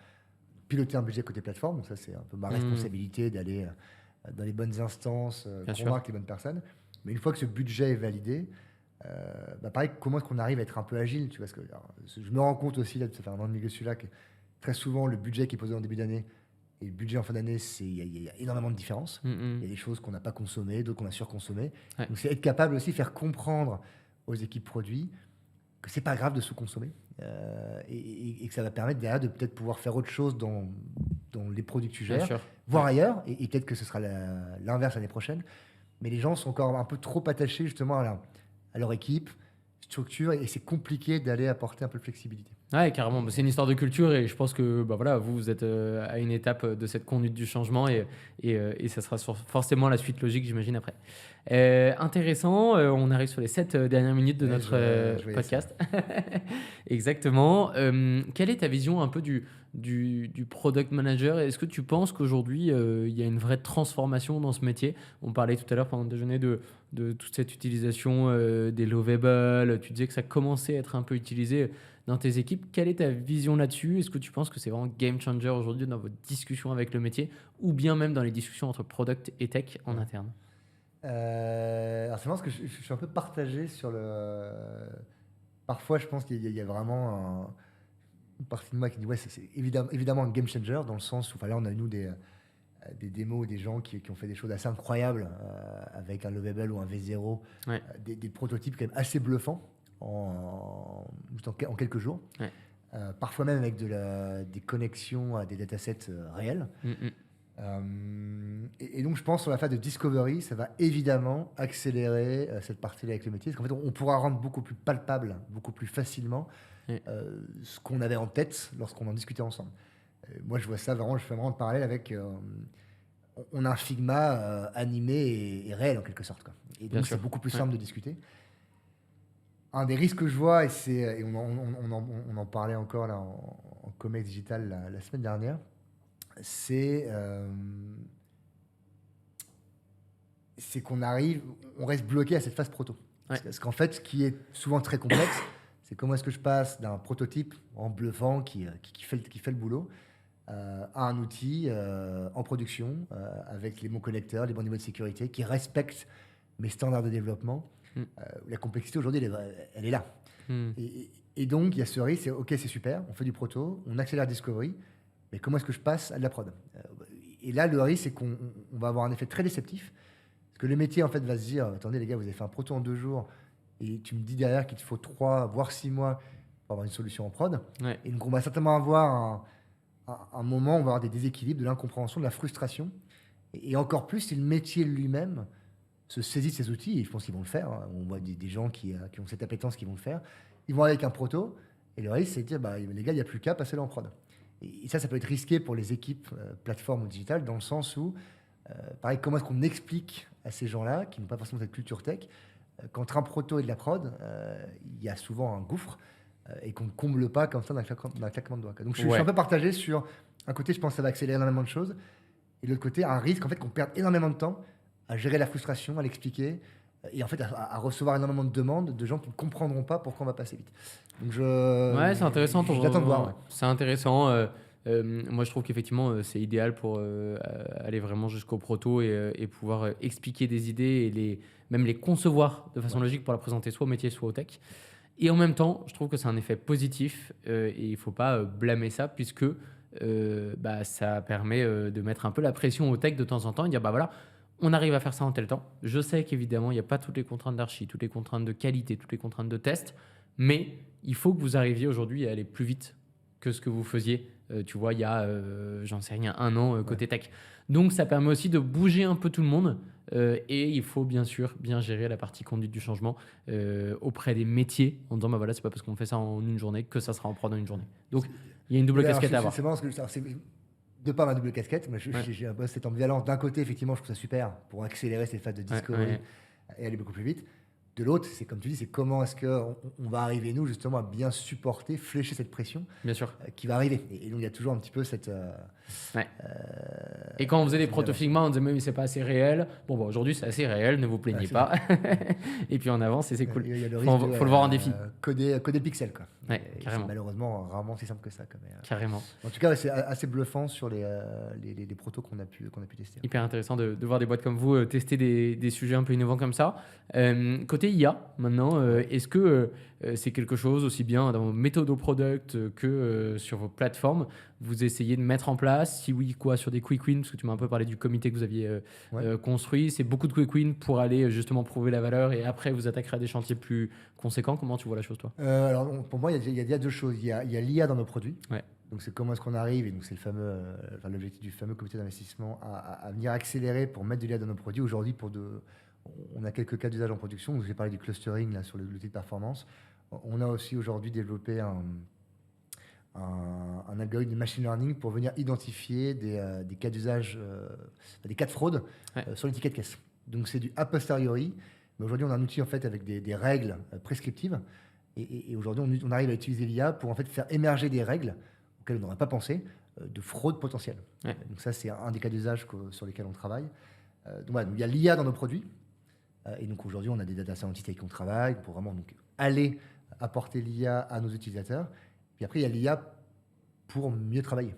piloter un budget côté plateforme. Donc, ça, c'est un peu ma responsabilité d'aller dans les bonnes instances, convaincre les bonnes personnes. Mais une fois que ce budget est validé, bah pareil, comment est-ce qu'on arrive à être un peu agile, tu vois, parce que alors, je me rends compte aussi, là, ça fait un an et demi que je suis là, que très souvent, le budget qui est posé en début d'année et le budget en fin d'année, il y a énormément de différences. Il y a des choses qu'on n'a pas consommées, d'autres qu'on a surconsommées. Ouais. Donc, c'est être capable aussi de faire comprendre aux équipes produits que c'est pas grave de sous-consommer et que ça va permettre derrière de peut-être pouvoir faire autre chose dans les produits que tu Bien gères, sûr. voire ailleurs, et peut-être que ce sera l'inverse l'année prochaine. Mais les gens sont encore un peu trop attachés justement à leur équipe, structure, et c'est compliqué d'aller apporter un peu de flexibilité. Ouais, carrément. C'est une histoire de culture et je pense que bah voilà, vous êtes à une étape de cette conduite du changement et ça sera forcément la suite logique, j'imagine, après. Intéressant. On arrive sur les 7 dernières minutes de Ouais, notre je voyais podcast. Exactement. Quelle est ta vision un peu du product manager? Est-ce que tu penses qu'aujourd'hui, il y a une vraie transformation dans ce métier? On parlait tout à l'heure pendant le déjeuner de toute cette utilisation des lovables. Tu disais que ça commençait à être un peu utilisé dans tes équipes. Quelle est ta vision là-dessus? Est-ce que tu penses que c'est vraiment game changer aujourd'hui dans votre discussion avec le métier ou bien même dans les discussions entre product et tech en interne? Alors c'est marrant parce que je suis un peu partagé sur Parfois, je pense qu'il y a vraiment une partie de moi qui dit ouais, c'est évidemment un game changer dans le sens où là, on a nous des des démos, des gens qui ont fait des choses assez incroyables avec un Lovable ou un V0, Ouais. des prototypes quand même assez bluffants juste en quelques jours. Ouais. Parfois même avec des connexions à des datasets réels. Et donc, je pense sur la phase de discovery, ça va évidemment accélérer cette partie-là avec le métier. Parce qu'en fait, on pourra rendre beaucoup plus palpable, beaucoup plus facilement ce qu'on avait en tête lorsqu'on en discutait ensemble. Moi, je vois ça vraiment, je fais vraiment le parallèle avec. On a un Figma animé et réel en quelque sorte, quoi. Et Bien donc, sûr. c'est beaucoup plus simple de discuter. Un des risques que je vois, et on en parlait encore là, en Comex Digital la semaine dernière, c'est qu'on reste bloqué à cette phase proto. Parce qu'en fait, ce qui est souvent très complexe, c'est comment est-ce que je passe d'un prototype en bluffant qui fait le boulot à un outil en production avec les bons connecteurs, les bons niveaux de sécurité, qui respecte mes standards de développement. La complexité aujourd'hui, elle est là. Et donc, il y a ce risque, c'est OK, c'est super, on fait du proto, on accélère Discovery, mais comment est-ce que je passe à de la prod? Et là, le risque, c'est qu'on va avoir un effet très déceptif, parce que le métier, en fait, va se dire, attendez les gars, vous avez fait un proto en 2 jours, et tu me dis derrière qu'il te faut 3, voire 6 mois pour avoir une solution en prod. Et donc, on va certainement avoir un moment où on va avoir des déséquilibres, de l'incompréhension, de la frustration, et encore plus si le métier lui-même se saisit de ces outils, et je pense qu'ils vont le faire. On voit des gens qui ont cette appétence qui vont le faire. Ils vont avec un proto, et le risque, c'est de dire, les gars, il n'y a plus qu'à passer là en prod. Et ça peut être risqué pour les équipes plateformes ou digitales, dans le sens où, pareil, comment est-ce qu'on explique à ces gens-là, qui n'ont pas forcément cette culture tech, qu'entre un proto et de la prod, il y a souvent un gouffre, et qu'on ne comble pas comme ça d'un claquement de doigts. Donc je suis un peu partagé sur, un côté, je pense que ça va accélérer énormément de choses, et de l'autre côté, un risque en fait, qu'on perde énormément de temps à gérer la frustration, à l'expliquer, et en fait à recevoir énormément de demandes de gens qui ne comprendront pas pourquoi on va passer vite. Donc c'est intéressant. J'attends de voir. Ouais. C'est intéressant. Moi, je trouve qu'effectivement, c'est idéal pour aller vraiment jusqu'au proto et pouvoir expliquer des idées et même les concevoir de façon logique pour la présenter soit au métier, soit au tech. Et en même temps, je trouve que c'est un effet positif et il ne faut pas blâmer ça puisque ça permet de mettre un peu la pression au tech de temps en temps et dire voilà, on arrive à faire ça en tel temps. Je sais qu'évidemment, il n'y a pas toutes les contraintes d'archi, toutes les contraintes de qualité, toutes les contraintes de test, mais il faut que vous arriviez aujourd'hui à aller plus vite que ce que vous faisiez, tu vois, il y a, j'en sais rien, 1 an côté tech. Donc, ça permet aussi de bouger un peu tout le monde et il faut bien sûr bien gérer la partie conduite du changement auprès des métiers en disant, voilà, c'est pas parce qu'on fait ça en une journée que ça sera en prod en une journée. Donc, il y a une double casquette à avoir. C'est marrant parce que de par ma double casquette, j'ai un peu cette ambivalence. D'un côté, effectivement, je trouve ça super pour accélérer cette phase de discovery et aller beaucoup plus vite. De l'autre, c'est comme tu dis, c'est comment est-ce qu'on va arriver, nous, justement, à bien supporter, flécher cette pression qui va arriver. Et donc, il y a toujours un petit peu cette... et quand on faisait des proto-Figma, on disait mais c'est pas assez réel. Aujourd'hui, c'est assez réel, ne vous plaignez pas. Et puis on avance et c'est cool. Il y a le faut le voir en défi. Coder pixels, quoi. Carrément. C'est malheureusement rarement si simple que ça. Carrément. En tout cas, c'est assez bluffant sur les protos qu'on a pu tester. Hyper intéressant de voir des boîtes comme vous tester des sujets un peu innovants comme ça. Côté IA, maintenant, est-ce que c'est quelque chose aussi bien dans vos méthodes au product que sur vos plateformes, vous essayez de mettre en place? Si oui, quoi, sur des quick wins? Parce que tu m'as un peu parlé du comité que vous aviez construit. C'est beaucoup de quick wins pour aller justement prouver la valeur et après vous attaquerez à des chantiers plus conséquents. Comment tu vois la chose, toi? Alors, pour moi, il y a 2 choses. Il y a l'IA dans nos produits. Donc, c'est comment est-ce qu'on arrive, et donc c'est l'objectif du fameux comité d'investissement, à venir accélérer pour mettre de l'IA dans nos produits. Aujourd'hui, on a quelques cas d'usage en production. J'ai parlé du clustering là, sur l'outil de performance. On a aussi aujourd'hui développé un algorithme de machine learning pour venir identifier des cas d'usage, des cas de fraude sur les tickets de caisse. Donc c'est du a posteriori, mais aujourd'hui on a un outil en fait avec des règles prescriptives et aujourd'hui on arrive à utiliser l'IA pour en fait faire émerger des règles auxquelles on n'aurait pas pensé de fraude potentielle. Donc ça c'est un des cas d'usage sur lesquels on travaille. Donc il y a l'IA dans nos produits et donc aujourd'hui on a des data scientists avec qui on travaille pour vraiment aller apporter l'IA à nos utilisateurs. Puis après, il y a l'IA pour mieux travailler,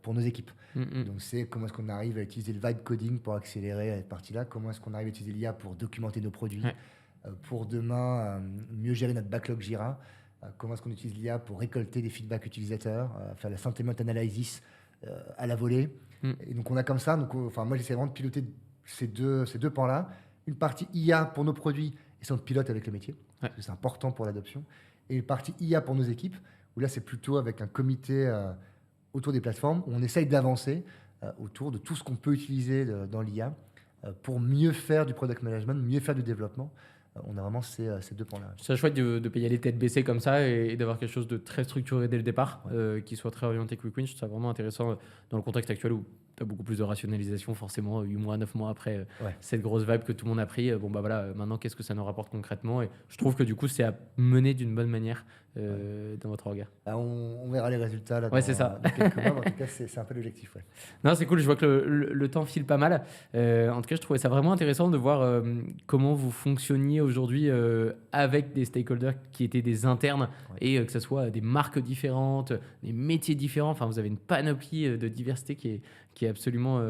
pour nos équipes. Donc, c'est comment est-ce qu'on arrive à utiliser le vibe coding pour accélérer cette partie-là, comment est-ce qu'on arrive à utiliser l'IA pour documenter nos produits, pour demain mieux gérer notre backlog Jira, comment est-ce qu'on utilise l'IA pour récolter des feedbacks utilisateurs, faire la sentiment analysis à la volée. Mm. Et donc on a comme ça, moi j'essaie vraiment de piloter ces deux pans-là. Une partie IA pour nos produits, et ça on pilote avec le métier, parce que c'est important pour l'adoption. Et une partie IA pour nos équipes, où là c'est plutôt avec un comité autour des plateformes, où on essaye d'avancer autour de tout ce qu'on peut utiliser dans l'IA pour mieux faire du product management, mieux faire du développement. On a vraiment ces deux pans-là. C'est chouette de payer les têtes baissées comme ça et d'avoir quelque chose de très structuré dès le départ, qui soit très orienté quick win. Je trouve ça vraiment intéressant dans le contexte actuel où tu as beaucoup plus de rationalisation, forcément, 8 mois, 9 mois après cette grosse vibe que tout le monde a pris. Maintenant, qu'est-ce que ça nous rapporte concrètement? Et je trouve que du coup, c'est à mener d'une bonne manière dans votre regard. On verra les résultats là, c'est ça. dans quelques mois, mais en tout cas, c'est un peu l'objectif. Ouais. Non, c'est cool, je vois que le temps file pas mal. En tout cas, je trouvais ça vraiment intéressant de voir comment vous fonctionniez aujourd'hui avec des stakeholders qui étaient des internes et que ce soit des marques différentes, des métiers différents. Enfin, vous avez une panoplie de diversité qui est absolument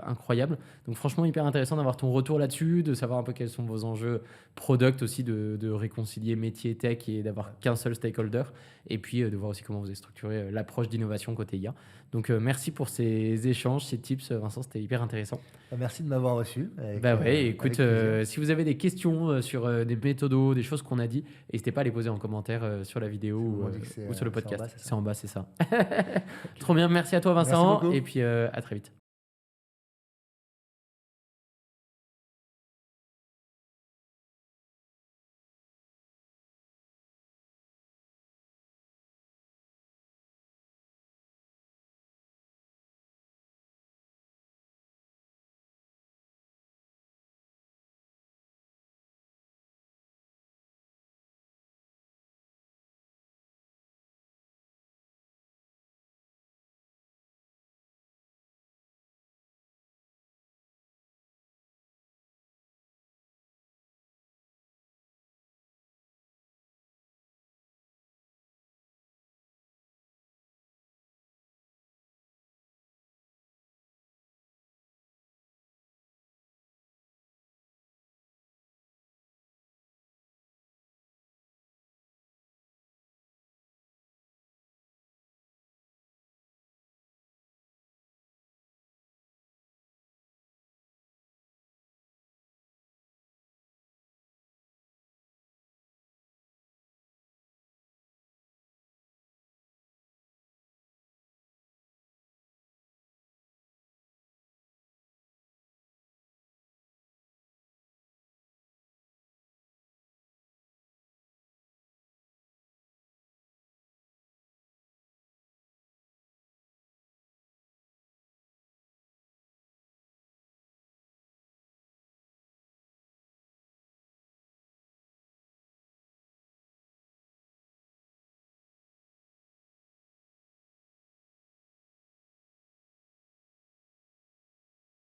incroyable. Donc franchement, hyper intéressant d'avoir ton retour là-dessus, de savoir un peu quels sont vos enjeux product aussi, de réconcilier métier tech et d'avoir qu'un seul stakeholder. Et puis de voir aussi comment vous avez structuré l'approche d'innovation côté IA. Donc merci pour ces échanges, ces tips, Vincent, c'était hyper intéressant. Merci de m'avoir reçu. Écoute, si vous avez des questions sur des méthodos, des choses qu'on a dit, n'hésitez pas à les poser en commentaire sur la vidéo ou sur le podcast. C'est en bas, c'est ça. Trop bien, merci à toi Vincent, et puis à très vite.